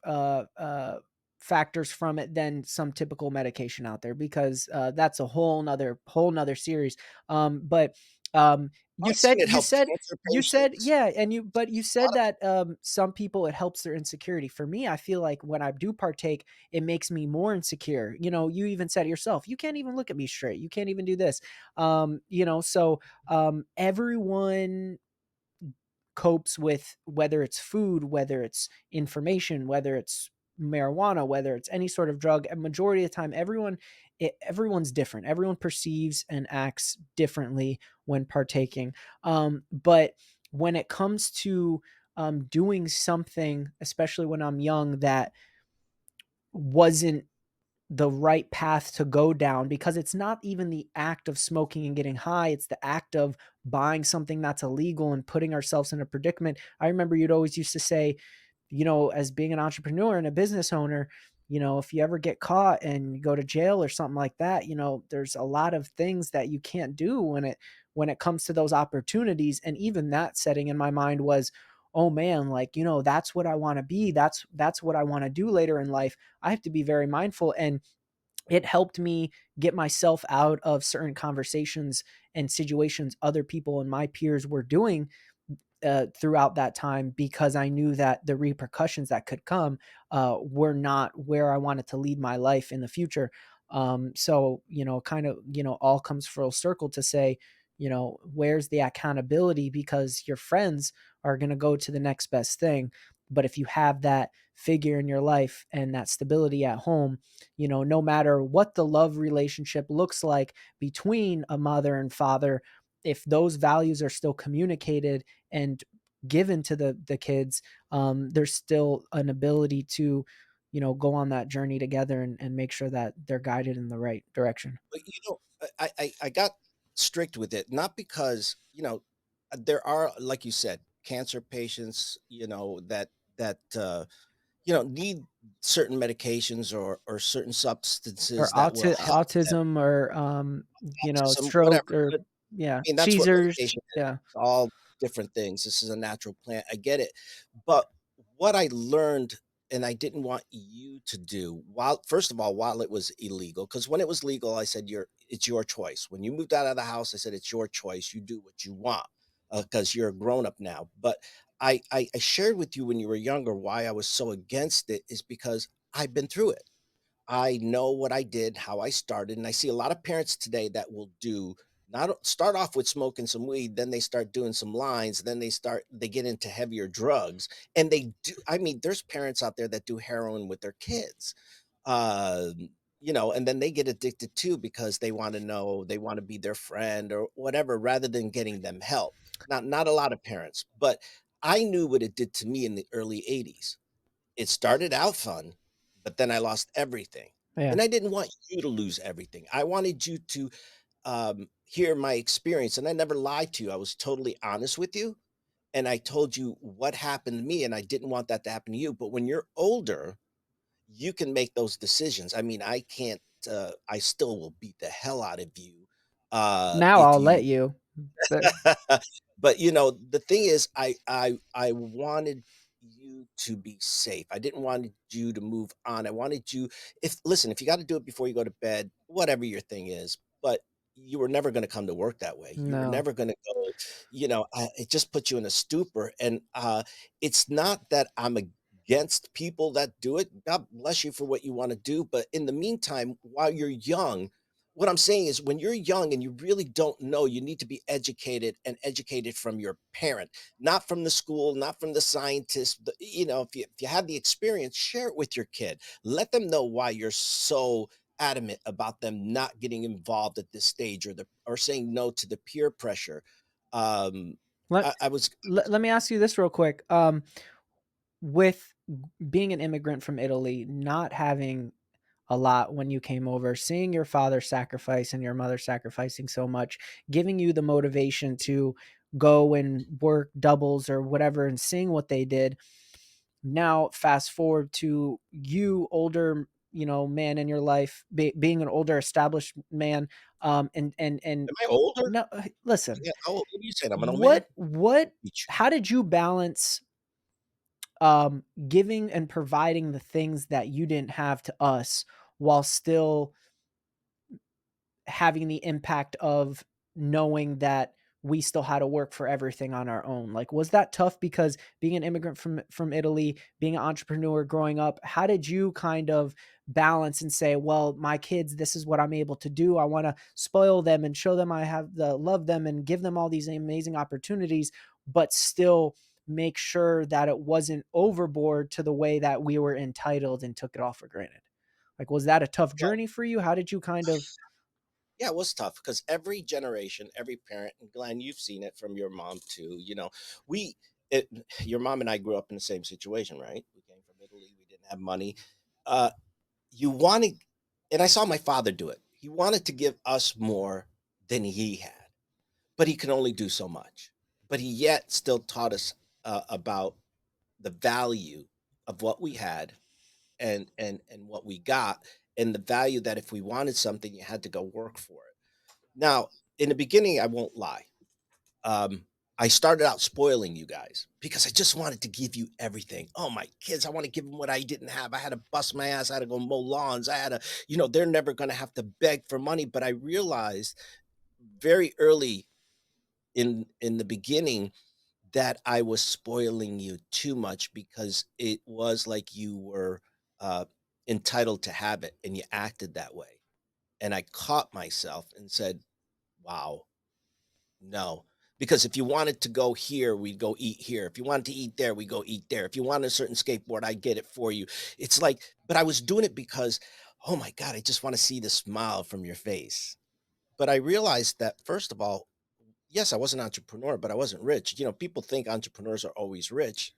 factors from it than some typical medication out there, because that's a whole nother series. But you I've seen said it you help said cancer you said patients. yeah, and you A lot said of that some people, it helps their insecurity. For me, I feel like when I do partake, it makes me more insecure. You even said it yourself. You can't even look at me straight. You can't even do this. So everyone copes with, whether it's food, whether it's information, whether it's marijuana, whether it's any sort of drug. A majority of the time, everyone's different. Everyone perceives and acts differently when partaking. But when it comes to doing something, especially when I'm young, that wasn't the right path to go down, because it's not even the act of smoking and getting high, it's the act of buying something that's illegal and putting ourselves in a predicament. I remember you'd always used to say, as being an entrepreneur and a business owner, if you ever get caught and you go to jail or something like that, there's a lot of things that you can't do when it comes to those opportunities. And even that setting in my mind was, oh man, like, that's what I want to be. That's what I want to do later in life. I have to be very mindful. And it helped me get myself out of certain conversations and situations other people and my peers were doing throughout that time, because I knew that the repercussions that could come were not where I wanted to lead my life in the future. So, kind of, all comes full circle to say, where's the accountability? Because your friends are going to go to the next best thing. But if you have that figure in your life and that stability at home, no matter what the love relationship looks like between a mother and father, if those values are still communicated and given to the kids, there's still an ability to, go on that journey together and make sure that they're guided in the right direction. But, I got strict with it, not because, there are, like you said, cancer patients, need certain medications or certain Or substances that will help them, autism, or autism, whatever. stroke, or yeah, That's what seizures. medication is. Yeah. It's all different things. This is a natural plant. I get it. But what I learned and I didn't want you to do, while first of all, while it was illegal, because when it was legal, I said it's your choice. When you moved out of the house, I said it's your choice. You do what you want because you're a grown up now. But I shared with you when you were younger why I was so against it is because I've been through it. I know what I did, how I started, and I see a lot of parents today that will do not start off with smoking some weed, then they start doing some lines, then they get into heavier drugs, and they do. I mean, there's parents out there that do heroin with their kids, and then they get addicted too because they want to know, they want to be their friend or whatever, rather than getting them help. Not a lot of parents, but I knew what it did to me in the early '80s. It started out fun, but then I lost everything, Yeah. and I didn't want you to lose everything. I wanted you to, hear my experience, and I never lied to you. I was totally honest with you, and I told you what happened to me, and I didn't want that to happen to you, but when you're older, you can make those decisions. I mean, I can't, I still will beat the hell out of you, Now if I'll let you you. But but, the thing is, I wanted you to be safe. I didn't want you to move on. I wanted you if listen, if you gotta do it before you go to bed, whatever your thing is, but you were never gonna come to work that way. You were no. never gonna go, it just puts you in a stupor, and, it's not that I'm against people that do it. God bless you for what you wanna do, but in the meantime, while you're young, what I'm saying is when you're young and you really don't know, you need to be educated and educated from your parent, not from the school, not from the scientist. If you have the experience, share it with your kid. Let them know why you're so adamant about them not getting involved at this stage or saying no to the peer pressure. Um, Let I was let me ask you this real quick. With being an immigrant from Italy, not having a lot when you came over, seeing your father sacrifice and your mother sacrificing so much, giving you the motivation to go and work doubles or whatever, and seeing what they did. Now, fast forward to you, older, man in your life, being an older established man, and am I older? no, listen, Yeah. Oh, what are you saying? I'm an old man. what Each. how did you balance giving and providing the things that you didn't have to us, while still having the impact of knowing that we still had to work for everything on our own? Like, was that tough? Because being an immigrant from Italy, being an entrepreneur growing up, how did you kind of balance and say, well, my kids, this is what I'm able to do. I want to spoil them and show them I have the love them and give them all these amazing opportunities, but still make sure that it wasn't overboard to the way that we were entitled and took it all for granted? Like, was that a tough Well, journey for you? How did you kind of? yeah, it was tough because every generation, every parent, and Glenn, you've seen it from your mom too. We, it, your mom and I grew up in the same situation, right? We came from Italy. We didn't have money. Uh, you want to. And I saw my father do it. He wanted to give us more than he had, but he could only do so much. But he yet still taught us about the value of what we had and what we got, and the value that if we wanted something, you had to go work for it. Now, in the beginning, I won't lie. Um, I started out spoiling you guys because I just wanted to give you everything. Oh, my kids, I want to give them what I didn't have. I had to bust my ass. I had to go mow lawns. I had to, they're never going to have to beg for money. But I realized very early in the beginning that I was spoiling you too much because it was like you were uh, entitled to have it and you acted that way. And I caught myself and said, wow, no. Because if you wanted to go here, we'd go eat here. If you wanted to eat there, we go eat there. If you wanted a certain skateboard, I'd get it for you. It's like, but I was doing it because, oh my God, I just want to see the smile from your face. But I realized that, first of all, yes, I was an entrepreneur, but I wasn't rich. People think entrepreneurs are always rich.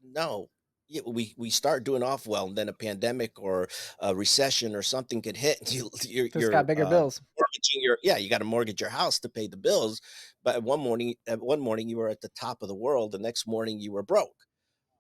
No. Yeah, we start doing off well, and then a pandemic or a recession or something could hit. And Just got bigger bills. mortgaging your yeah, you got to mortgage your house to pay the bills. But at one morning you were at the top of the world. The next morning you were broke.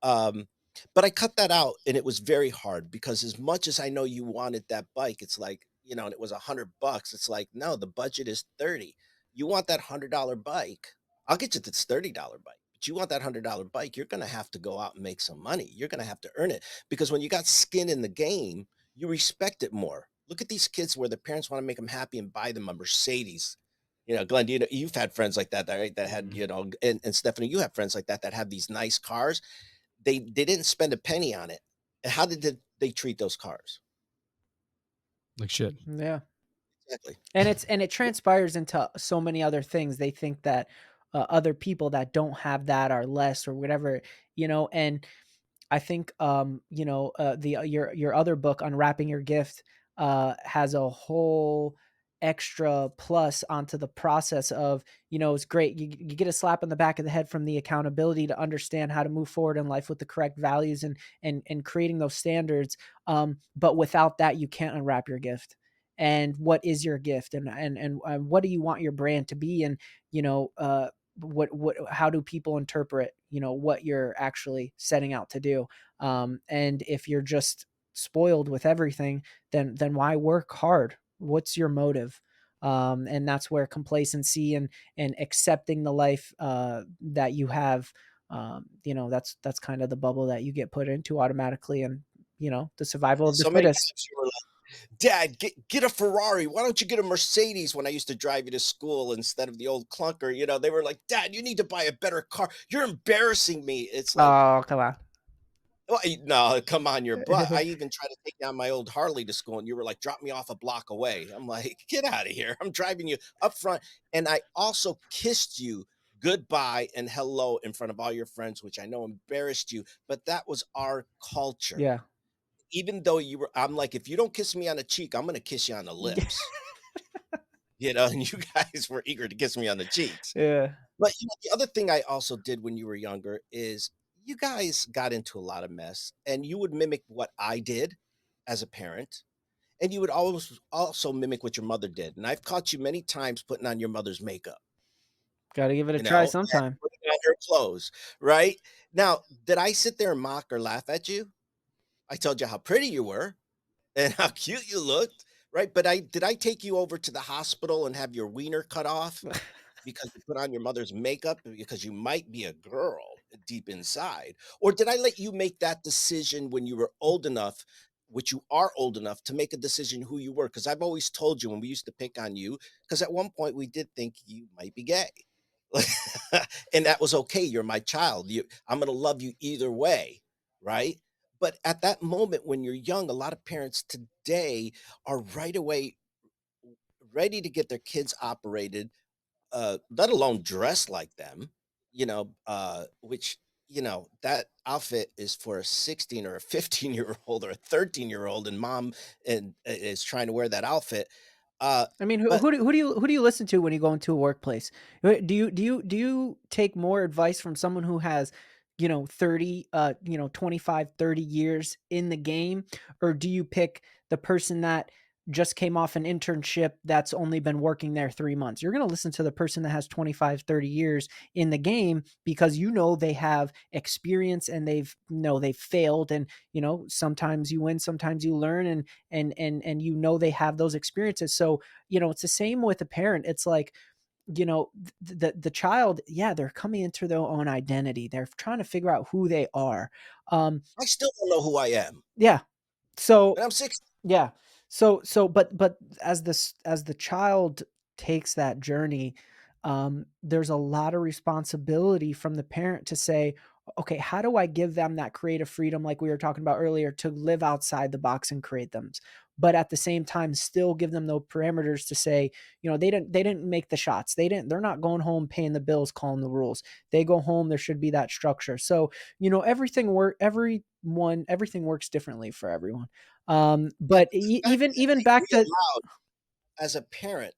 Um, but I cut that out and it was very hard because as much as I know you wanted that bike, it's like, and it was $100. It's like, no, the budget is 30. You want that $100 bike. I'll get you this $30 bike. But you want that $100 bike, you're gonna have to go out and make some money. You're gonna have to earn it because when you got skin in the game, you respect it more. Look at these kids where their parents want to make them happy and buy them a Mercedes. Glenn, you've had friends like that, right? That had, Mhm. and Stephanie, you have friends like that that have these nice cars. They didn't spend a penny on it. And how did they treat those cars? Like shit. Yeah. Exactly. And it transpires into so many other things. They think that other people that don't have that are less or whatever, and I think, your other book, Unwrapping Your Gift, has a whole extra plus onto the process of, it's great. You get a slap on the back of the head from the accountability to understand how to move forward in life with the correct values and creating those standards. But without that, you can't unwrap your gift. And what is your gift, and what do you want your brand to be? And you know, what how do people interpret what you're actually setting out to do? And if you're just spoiled with everything, then why work hard? What's your motive? And that's where complacency and accepting the life that you have, that's kind of the bubble that you get put into automatically, and the survival of the So many fittest. times you were like, "Dad, get a Ferrari. Why don't you get a Mercedes?" When I used to drive you to school instead of the old clunker, they were like, "Dad, you need to buy a better car. You're embarrassing me." It's like, Oh, come on. well, no, come on your butt. I even tried to take down my old Harley to school, and you were like, "Drop me off a block away." I'm like, "Get out of here. I'm driving you up front." And I also kissed you goodbye and hello in front of all your friends, which I know embarrassed you, but that was our culture. Yeah. Even though I'm like, "If you don't kiss me on the cheek, I'm gonna kiss you on the lips." And you guys were eager to kiss me on the cheeks. Yeah. But, the other thing I also did when you were younger is you guys got into a lot of mess, and you would mimic what I did as a parent, and you would always also mimic what your mother did, and I've caught you many times putting on your mother's makeup, Got to give it a you try know, and sometime. putting on her clothes, right? Now, did I sit there and mock or laugh at you? I told you how pretty you were and how cute you looked, right? But I take you over to the hospital and have your wiener cut off because you put on your mother's makeup because you might be a girl deep inside? Or did I let you make that decision when you were old enough, which you are old enough to make a decision who you were? Because I've always told you when we used to pick on you, because at one point we did think you might be gay. And that was okay. You're my child. I'm going to love you either way. Right. But at that moment when you're young, a lot of parents today are right away ready to get their kids operated, let alone dress like them, which, that outfit is for a 16 or a 15-year-old or a 13-year-old, and mom is trying to wear that outfit. I mean, who But who do you listen to when you go into a workplace? Do you take more advice from someone who has, 30, 25, 30 years in the game, or do you pick the person that just came off an internship that's only been working there 3 months. You're going to listen to the person that has 25, 30 years in the game, because they have experience, and they've failed, and sometimes you win, sometimes you learn, and they have those experiences. So it's the same with a parent. It's like, the child, yeah, they're coming into their own identity, they're trying to figure out who they are. I still don't know who I am, Yeah. So and I'm 60. yeah. But as the child takes that journey, there's a lot of responsibility from the parent to say, okay, how do I give them that creative freedom, like we were talking about earlier, to live outside the box and create them, but at the same time still give them those parameters to say, they didn't make the shots. They're not going home paying the bills, calling the rules. They go home, there should be that structure. So, everything works differently for everyone. Yeah, But but the fact even that back we to allowed as a parent,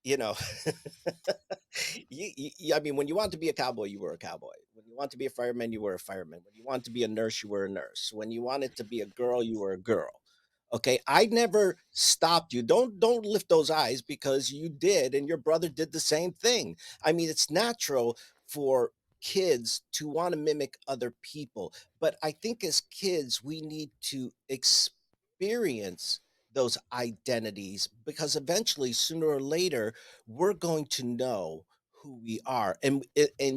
you know, I mean, when you want to be a cowboy, you were a cowboy. When you want to be a fireman, you were a fireman. When you want to be a nurse, you were a nurse. When you wanted to be a girl, you were a girl. Okay, I never stopped you. Don't lift those eyes, because you did, and your brother did the same thing. I mean, it's natural for kids to want to mimic other people, but I think as kids we need to experience those identities, because eventually, sooner or later, we're going to know who we are, and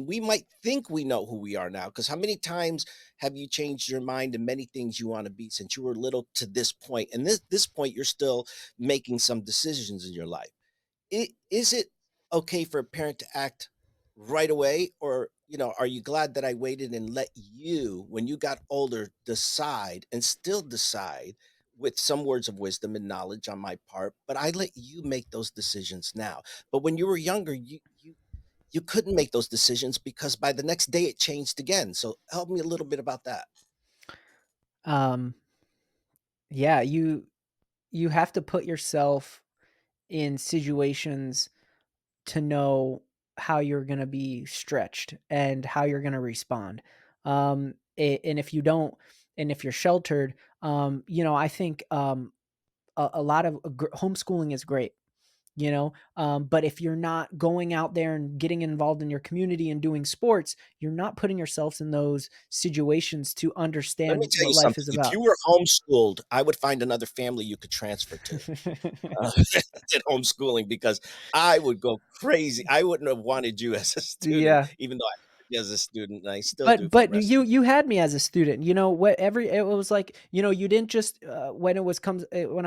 we might think we know who we are now, because how many times have you changed your mind in many things you want to be since you were little to this point, and this point you're still making some decisions in your life. Is it okay for a parent to act right away, or are you glad that I waited and let you, when you got older, decide, and still decide with some words of wisdom and knowledge on my part, but I let you make those decisions now. But when you were younger, you couldn't make those decisions, because by the next day it changed again. So help me a little bit about that. um yeah, you have to put yourself in situations to know how you're going to be stretched and how you're going to respond. And if you don't, and if you're sheltered, I think a lot of homeschooling is great. But if you're not going out there and getting involved in your community and doing sports, you're not putting yourselves in those situations to Let me understand tell you what life something. is If about. you were homeschooled, I would find another family you could transfer to. uh, Did homeschooling, because I would go crazy. I wouldn't have wanted you as a student, Yeah. even though I wanted you as a student, and I still do But for the but rest of you the. you had me as a student. What every it was like, you didn't just when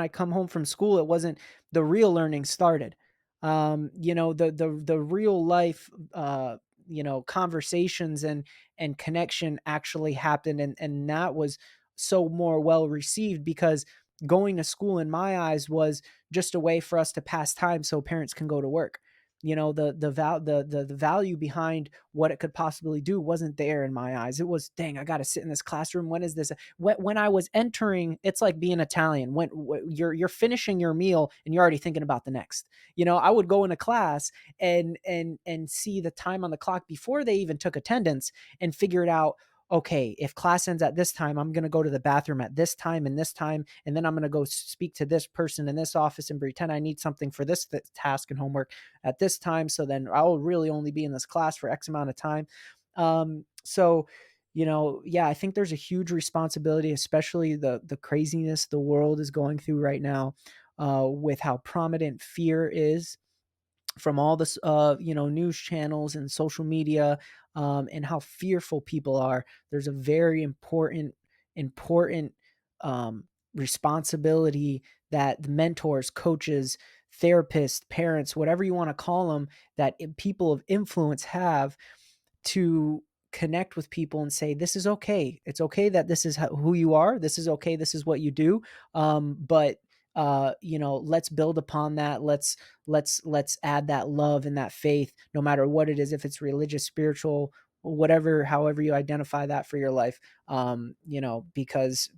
I come home from school, it wasn't the real learning started. The real life conversations and connection actually happened, and that was so more well received, because going to school in my eyes was just a way for us to pass time so parents can go to work. The value behind what it could possibly do wasn't there in my eyes. It was, dang, I got to sit in this classroom. When is this? When I was entering, it's like being Italian. When you're finishing your meal and you're already thinking about the next. I would go into class and see the time on the clock before they even took attendance and figure it out. Okay, if class ends at this time, I'm going to go to the bathroom at this time and this time, and then I'm going to go speak to this person in this office and pretend I need something for this task and homework at this time. So then I'll really only be in this class for X amount of time. So, yeah, I think there's a huge responsibility, especially the craziness the world is going through right now, with how prominent fear is from all this news channels and social media, and how fearful people are. There's a very important responsibility that the mentors, coaches, therapists, parents, whatever you want to call them, that people of influence have to connect with people and say, this is okay. It's okay that this is who you are. This is okay. This is what you do. But let's build upon that. Let's add that love and that faith, no matter what it is, if it's religious, spiritual, whatever, however you identify that for your life. Because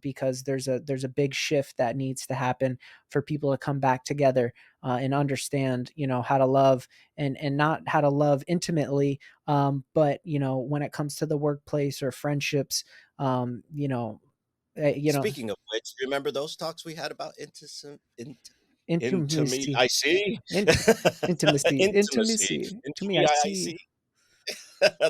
there's a big shift that needs to happen for people to come back together, and understand, how to love, and not how to love intimately, but when it comes to the workplace or friendships, um, you know, you know, Speaking of which, remember those talks we had about intimacy? Into me, Intimacy. I see. Int intimacy. Intimacy. Intimacy. Into To me, me, I I see. see.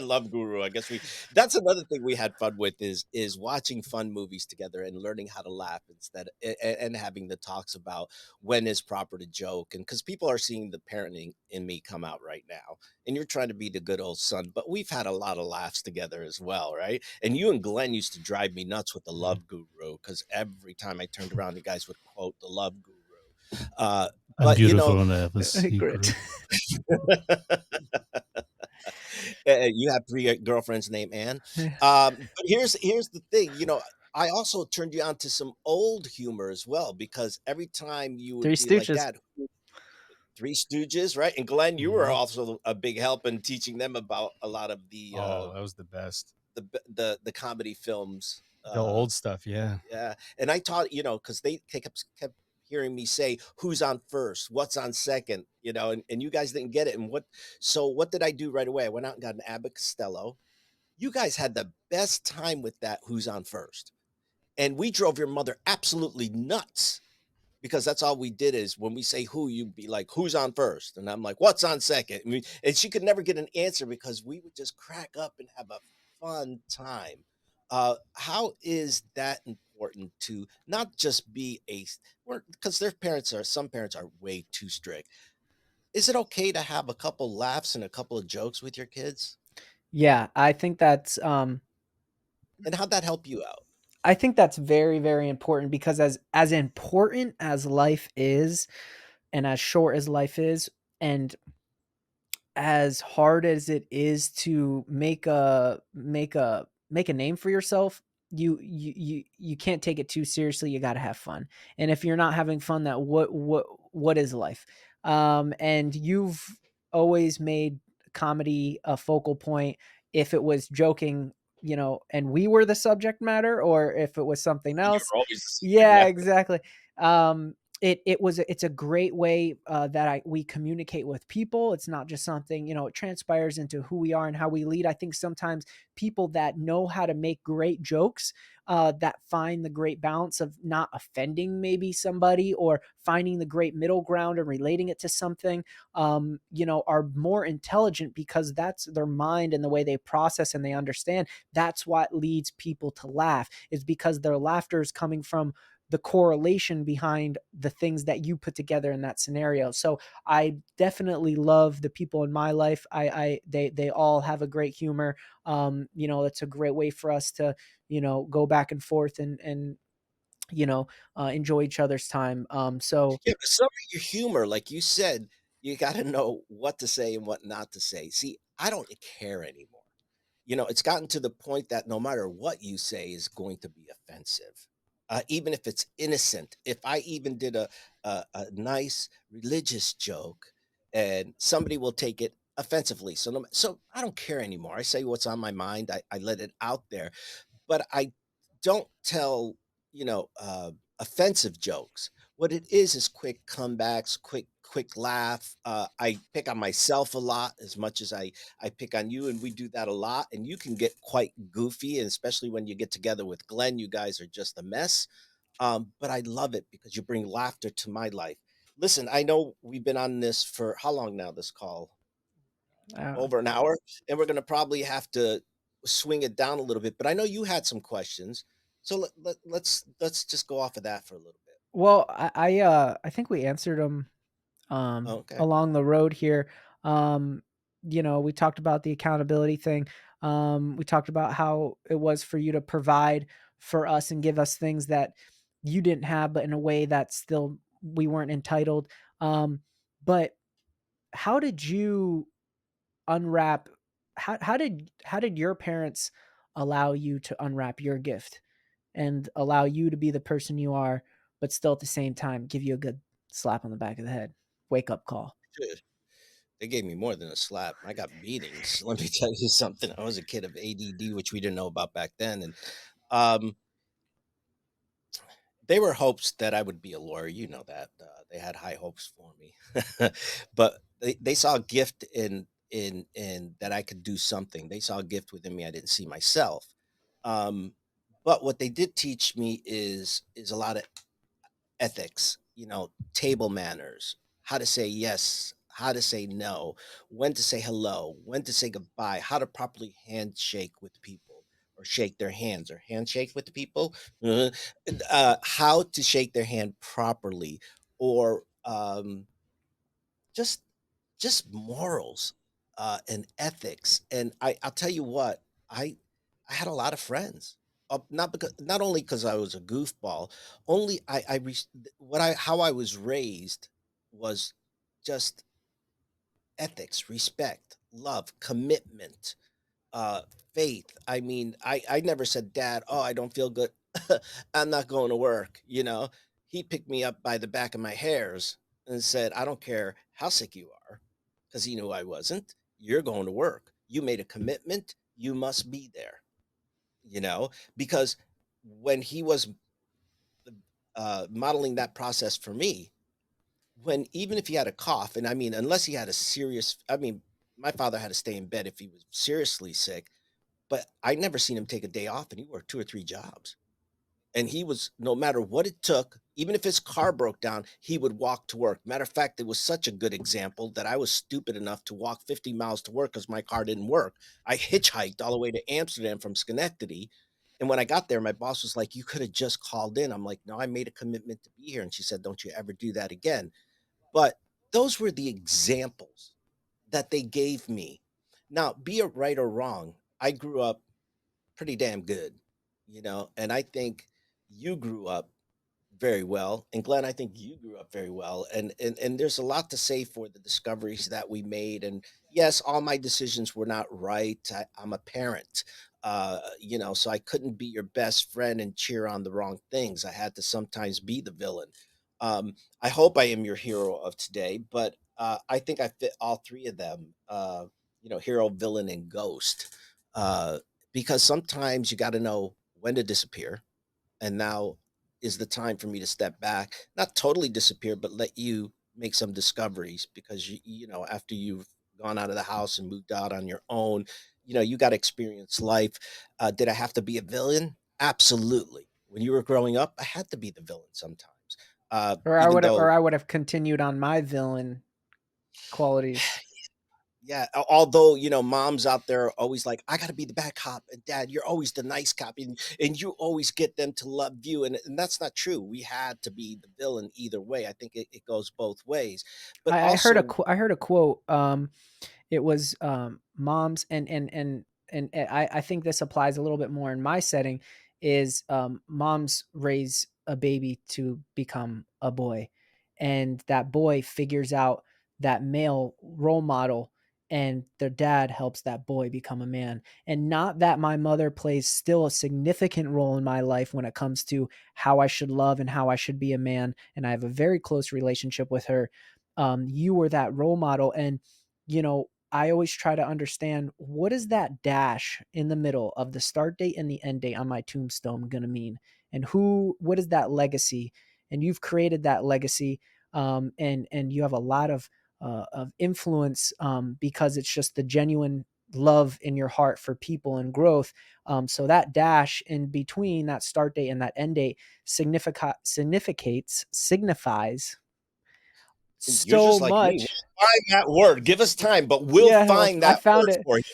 Love Guru. I guess we that's another thing we had fun with is watching fun movies together and learning how to laugh instead and having the talks about when is proper to joke. And because people are seeing the parenting in me come out right now. And you're trying to be the good old son, but we've had a lot of laughs together as well, right? And you and Glenn used to drive me nuts with the Mhm. love guru because every time I turned around, you guys would quote the love guru. Uh, I'm but you know, beautiful and I have a Great. secret. You have 3 girlfriends named Ann. But here's the thing, I also turned you on to some old humor as well because every time you Three would be like, Stooges. "Dad, Three Stooges," right? And Glenn, you were Mhm. also a big help in teaching them about a lot of Oh, that was the best. the comedy films. The old stuff, yeah. Yeah, and I taught, because they kept hearing me say, "Who's on first? What's on second?" And you guys didn't get it. So what did I do right away? I went out and got an Abbott Costello. You guys had the best time with that "Who's on first?" And we drove your mother absolutely nuts because that's all we did is when we say "who," you'd be like, "Who's on first?" And I'm like, "What's on second?" And she could never get an answer because we would just crack up and have a fun time. How is that important to not just be because their parents are some parents are way too strict. Is it okay to have a couple laughs and a couple of jokes with your kids? Yeah, And how'd that help you out? I think that's very, very important because as important as life is and as short as life is, and as hard as it is to make a name for yourself, you can't take it too seriously. You got to have fun. And if you're not having fun, that what is life? And you've always made comedy a focal point. If it was joking, and we were the subject matter, or if it was something else. You're always the subject Yeah, matter. exactly. It's a great way that we communicate with people. It's not just something, it transpires into who we are and how we lead. I think sometimes people that know how to make great jokes, that find the great balance of not offending maybe somebody or finding the great middle ground and relating it to something, are more intelligent because that's their mind and the way they process and they understand. That's what leads people to laugh, is because their laughter is coming from the correlation behind the things that you put together in that scenario. So I definitely love the people in my life. They all have a great humor. It's a great way for us to, go back and forth and you know, enjoy each other's time. Yeah, but some of your humor, like you said, you gotta know what to say and what not to say. See, I don't care anymore. It's gotten to the point that no matter what you say is going to be offensive, even if it's innocent. If I even did a nice religious joke, and somebody will take it offensively, so I don't care anymore. I say what's on my mind. I let it out there, but I don't tell, offensive jokes. What it is quick comebacks, quick laugh. I pick on myself a lot as much as I pick on you, and we do that a lot. And you can get quite goofy, and especially when you get together with Glenn, you guys are just a mess. But I love it because you bring laughter to my life. Listen, I know we've been on this for how long now? This call uh, over an hour, and we're gonna probably have to swing it down a little bit, but I know you had some questions, so let's just go off of that for a little bit. well, I think we answered them Okay, along the road here. Um, we talked about the accountability thing. We talked about how it was for you to provide for us and give us things that you didn't have, but in a way that still we weren't entitled. But how did you unwrap? How did your parents allow you to unwrap your gift and allow you to be the person you are, but still at the same time give you a good slap on the back of the head, wake up call? good. They gave me more than a slap. I got beatings. Let me tell you something. I was a kid of ADD, which we didn't know about back then, and um, they were hopes that I would be a lawyer. You know that they had high hopes for me, but they saw a gift in that I could do something. They saw a gift within me I didn't see myself. Um, but what they did teach me is a lot of ethics. table manners, how to say yes, how to say no, when to say hello, when to say goodbye, how to properly handshake with people or shake their hands or handshake with the people, uh, how to shake their hand properly, or just morals, and ethics. And I'll tell you what, I had a lot of friends. Not only because I was a goofball, only I res- what I how I was raised was just ethics, respect, love, commitment, uh, faith. I mean, I never said, "Dad, oh, I don't feel good. I'm not going to work." He picked me up by the back of my hairs and said, "I don't care how sick you are," because he knew I wasn't. "You're going to work. You made a commitment. You must be there." Because when he was modeling that process for me, when even if he had a cough, and I mean, unless he had a serious, I mean, my father had to stay in bed if he was seriously sick, but I never seen him take a day off, and he worked 2 or 3 jobs. And he was, no matter what it took, even if his car broke down, he would walk to work. Matter of fact, it was such a good example that I was stupid enough to walk 50 miles to work because my car didn't work. I hitchhiked all the way to Amsterdam from Schenectady. And when I got there, my boss was like, "You could have just called in." I'm like, "No, I made a commitment to be here." And she said, "Don't you ever do that again." But those were the examples that they gave me. Now, be it right or wrong, I grew up pretty damn good, and I think you grew up very well. And Glenn, I think you grew up very well. And there's a lot to say for the discoveries that we made. And yes, all my decisions were not right. I'm a parent. So I couldn't be your best friend and cheer on the wrong things. I had to sometimes be the villain. I hope I am your hero of today, but I think I fit all three of them. Hero, villain, and ghost. Uh, because sometimes you got to know when to disappear, and now is the time for me to step back, not totally disappear, but let you make some discoveries, because after you've gone out of the house and moved out on your own, you got to experience life. Did I have to be a villain? Absolutely. When you were growing up, I had to be the villain sometimes. Even Or though, I would have continued on my villain qualities. yeah, although, moms out there are always like, "I gotta be the bad cop," and dad, "You're always the nice cop, and you always get them to love you," and that's not true. We had to be the villain either way. I think it goes both ways, but also, I heard a quote. It was moms, I think this applies a little bit more in my setting. Is moms raise a baby to become a boy, and that boy figures out that male role model, and their dad helps that boy become a man. And not that my mother plays still a significant role in my life when it comes to how I should love and how I should be a man, and I have a very close relationship with her. You were that role model, and I always try to understand, what is that dash in the middle of the start date and the end date on my tombstone going to mean? And what is that legacy? And you've created that legacy. And you have a lot of influence, because it's just the genuine love in your heart for people and growth. So that dash in between that start date and that end date signifies you're so just like me. We'll much. find that word. Give us time, but we'll Yeah, well, find I that found word it. for you.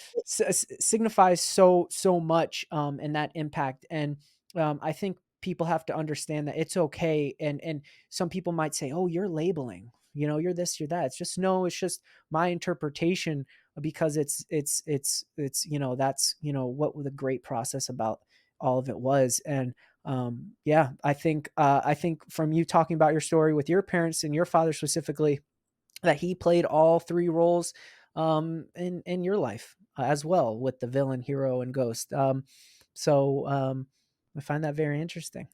Signifies so much, in that impact. And I think people have to understand that it's okay. And some people might say, "Oh, you're labeling. You're this, you're that." It's just no. It's just my interpretation, because it's that's what the great process about all of it was. And yeah, I think from you talking about your story with your parents and your father specifically, that he played all three roles in your life, as well, with the villain, hero, and ghost. So I find that very interesting.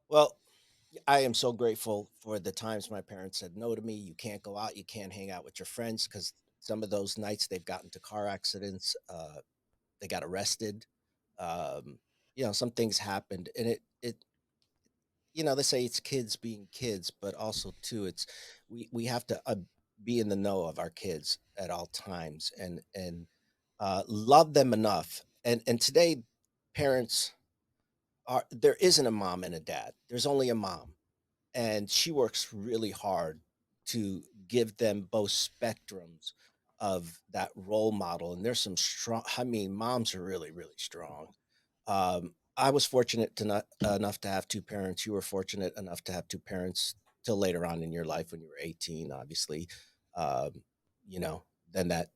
Well, I am so grateful for the times my parents said no to me. You can't go out, you can't hang out with your friends, because some of those nights they've gotten into car accidents, they got arrested. Some things happened, and they say it's kids being kids, but also too, it's we have to be in the know of our kids at all times, and love them enough. And today, parents there isn't a mom and a dad. There's only a mom, and she works really hard to give them both spectrums of that role model. And there's some strong, I mean, moms are really, really strong. I was fortunate to not enough to have two parents. You were fortunate enough to have two parents till later on in your life when you were 18, obviously. Um, you know, then that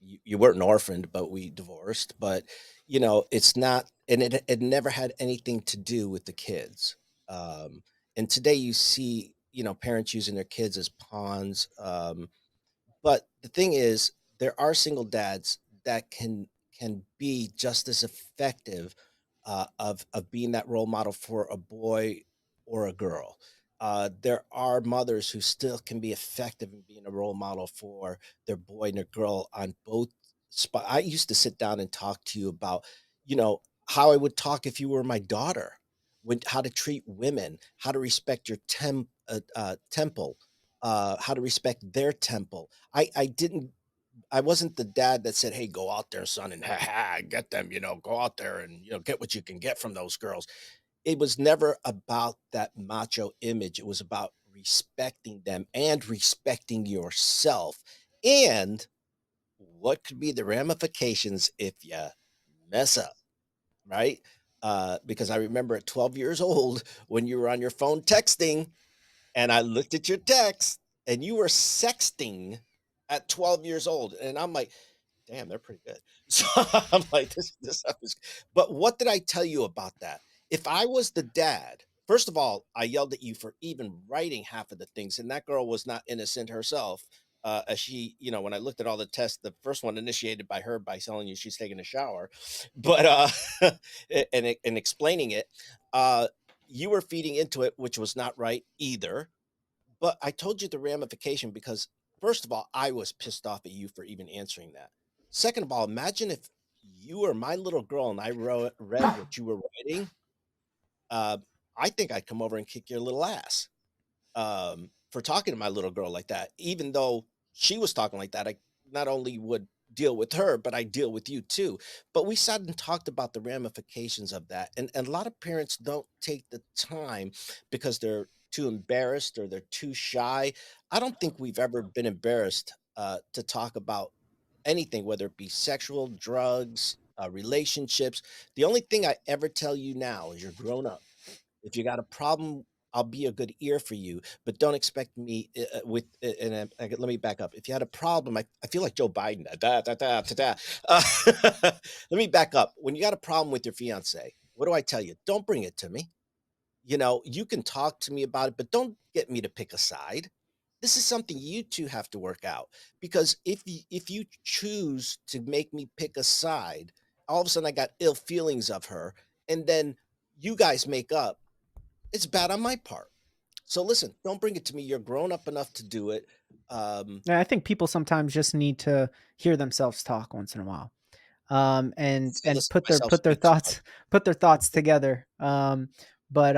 you weren't orphaned, but we divorced. But it's not, and it never had anything to do with the kids. And today you see, parents using their kids as pawns. But the thing is, there are single dads that can be just as effective of being that role model for a boy or a girl. There are mothers who still can be effective in being a role model for their boy and their girl on both spot. I used to sit down and talk to you about, how I would talk if you were my daughter, when how to treat women, how to respect your temple, how to respect their temple. I wasn't the dad that said, "Hey, go out there, son, and get them, go out there and get what you can get from those girls." It was never about that macho image. It was about respecting them and respecting yourself. And what could be the ramifications if you mess up, right? Because I remember at 12 years old when you were on your phone texting and I looked at your text and you were sexting at 12 years old. And I'm like, damn, they're pretty good. So I'm like, this stuff is. But what did I tell you about that? If I was the dad, first of all, I yelled at you for even writing half of the things, and that girl was not innocent herself. As she, when I looked at all the tests, the first one initiated by her by telling you she's taking a shower, but and explaining it, uh, you were feeding into it, which was not right either. But I told you the ramification because, first of all, I was pissed off at you for even answering that. Second of all, imagine if you were my little girl and I read what you were writing. Uh, I think I'd come over and kick your little ass for talking to my little girl like that. Even though she was talking like that, I not only would deal with her, but I deal with you too. But we sat and talked about the ramifications of that. And a lot of parents don't take the time because they're too embarrassed or they're too shy. I don't think we've ever been embarrassed to talk about anything, whether it be sexual, drugs, relationships. The only thing I ever tell you now is you're grown up. If you got a problem, I'll be a good ear for you, but don't expect me let me back up. If you had a problem, I feel like Joe Biden. Da, da, da, da, da. Let me back up. When you got a problem with your fiance, what do I tell you? Don't bring it to me. You can talk to me about it, but don't get me to pick a side. This is something you two have to work out because if you choose to make me pick a side, all of a sudden I got ill feelings of her, and then you guys make up. It's bad on my part. So listen, don't bring it to me. You're grown up enough to do it. Um, Yeah, I think people sometimes just need to hear themselves talk once in a while. Still And listen to myself put their speak too much. thoughts put their thoughts together. But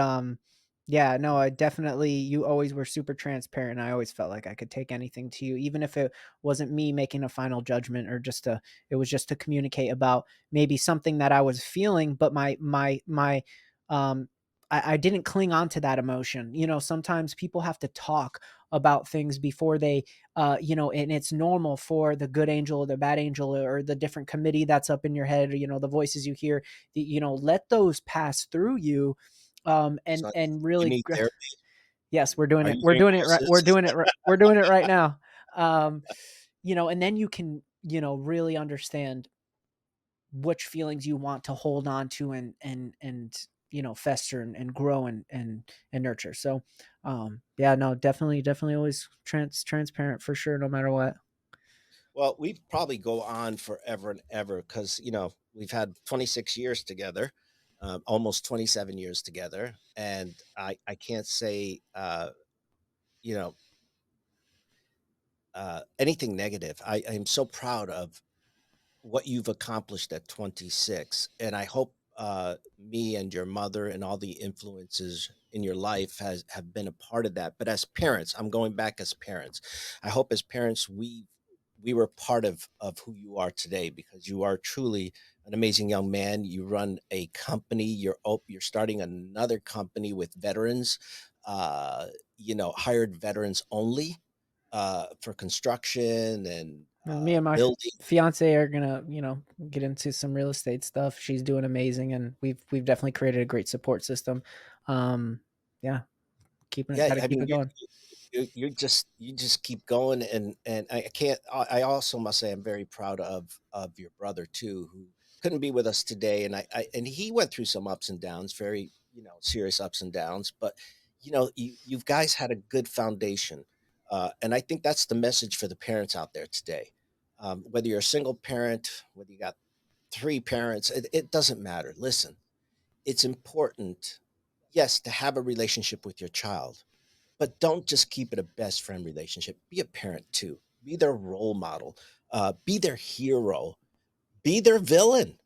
yeah, no, I definitely you always were super transparent. I always felt like I could take anything to you, even if it wasn't me making a final judgment or just to it was just to communicate about maybe something that I was feeling, but my um I didn't cling on to that emotion. Sometimes people have to talk about things before they and it's normal for the good angel or the bad angel or the different committee that's up in your head, or, the voices you hear, let those pass through you. So And you really, need therapy. yes, we're doing Are it. you We're doing doing it right. We're courses? doing it right. We're doing it right now. Um, and then you can, really understand which feelings you want to hold on to and fester and grow and nurture. So yeah, no, definitely always transparent for sure, no matter what. Well, we probably go on forever and ever because we've had 26 years together, almost 27 years together, and I can't say you know anything negative. I am so proud of what you've accomplished at 26. And I hope me and your mother and all the influences in your life have been a part of that. But as parents, I'm going back as parents. I hope as parents we were part of who you are today because you are truly an amazing young man. You run a company. You're starting another company with veterans. uh, hired veterans only for construction and And me and my building. fiance are gonna, get into some real estate stuff. She's doing amazing, and we've definitely created a great support system. Um, yeah, keeping it, Yeah, got to I keep mean, it going. you just keep going, and I can't. I also must say I'm very proud of your brother too, who couldn't be with us today, and he went through some ups and downs, very serious ups and downs, but you guys had a good foundation, and I think that's the message for the parents out there today. Whether you're a single parent, whether you got three parents, it doesn't matter. Listen, it's important, yes, to have a relationship with your child, but don't just keep it a best friend relationship. Be a parent too. Be their role model. Be their hero. Be their villain.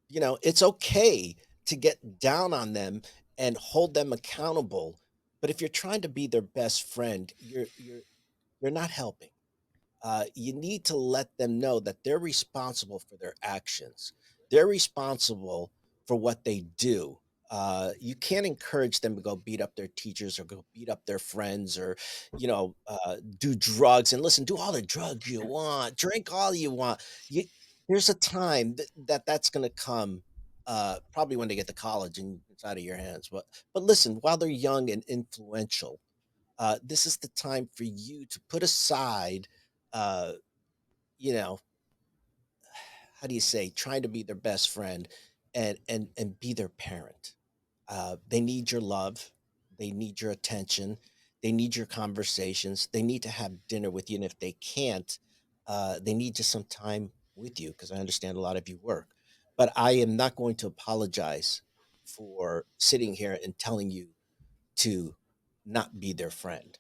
It's okay to get down on them and hold them accountable. But if you're trying to be their best friend, you're not helping. You need to let them know that they're responsible for their actions. They're responsible for what they do. You can't encourage them to go beat up their teachers or go beat up their friends or, do drugs. And listen, do all the drugs you want, drink all you want. You, there's a time that's going to come, probably when they get to college and it's out of your hands. But listen, while they're young and influential, this is the time for you to put aside, uh, you know, how do you say, trying to be their best friend and be their parent. They need your love. They need your attention. They need your conversations. They need to have dinner with you. And if they can't, they need just some time with you because I understand a lot of you work. But I am not going to apologize for sitting here and telling you to not be their friend.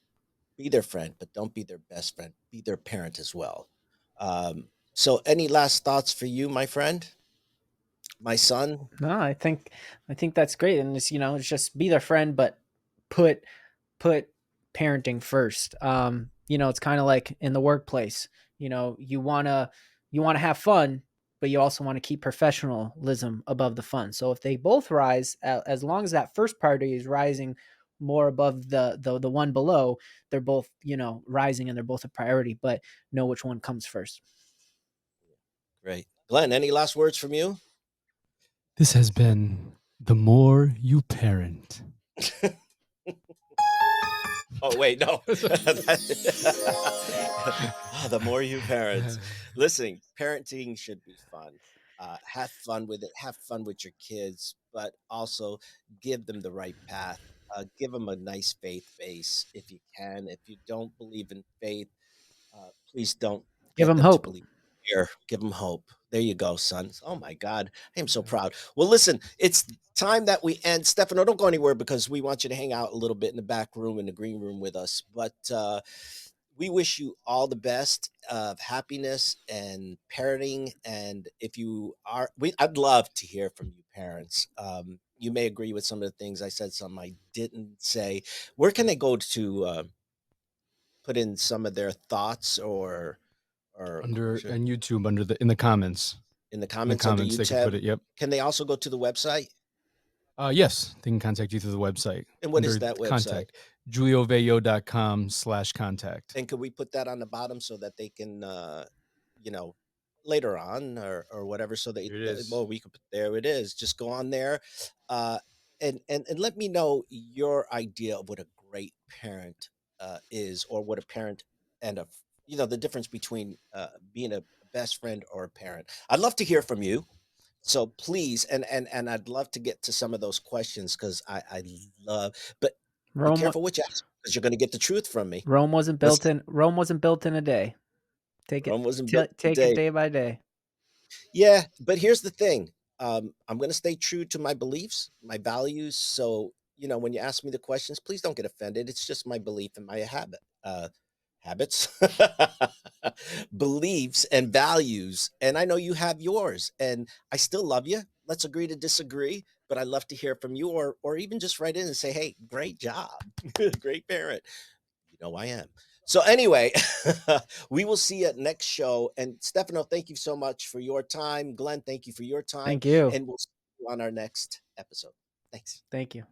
Be their friend, but don't be their best friend. Be their parent as well. So, any last thoughts for you, my friend, my son? No, I think that's great, and it's just be their friend, but put put parenting first. It's kind of like in the workplace. You want to have fun, but you also want to keep professionalism above the fun. So if they both rise, as long as that first party is rising more above the one below, they're both rising and they're both a priority. But know which one comes first. Great. Glenn, any last words from you? This has been The More You Parent. Oh, wait, no. The more you parents. Listen, parenting should be fun. Have fun with it. Have fun with your kids, but also give them the right path. Give them a nice faith base if you can. If you don't believe in faith, please don't Give get them them to hope. believe. Here, give them hope. There you go, son. Oh my God, I am so proud. Well, listen, it's time that we end. Stefano, don't go anywhere because we want you to hang out a little bit in the back room, in the green room with us. But we wish you all the best of happiness and parenting. And if you are, I'd love to hear from you, parents. You may agree with some of the things I said, some I didn't say. Where can they go to put in some of their thoughts or Under should on YouTube, under the in the comments. in the In the comments under comments, they could put YouTube? it. Yep. Can they also go to the website? Yes, they can contact you through the website And what is under that website? contact, julioveglio.com/contact. And could we put that on the bottom so that they can, you know, later on or whatever, so Here it well, is. we could put, there it is. Just go on there, uh, and let me know your idea of what a great parent is, or what a parent and the difference between being a best friend or a parent. I'd love to hear from you. So please, and I'd love to get to some of those questions because I love, but be Rome careful what you ask because you're going to get the truth from me. Listen, Rome wasn't built in a day. Rome wasn't built Take it today. day by day. Yeah, but here's the thing. I'm going to stay true to my beliefs, my values. So, when you ask me the questions, please don't get offended. It's just my belief and my habits, beliefs, and values. And I know you have yours, and I still love you. Let's agree to disagree. But I'd love to hear from you, or even just write in and say, "Hey, great job, great parent." You know I am. So anyway, we will see you at next show. And Stefano, thank you so much for your time. Glenn, thank you for your time. Thank you. And we'll see you on our next episode. Thanks. Thank you.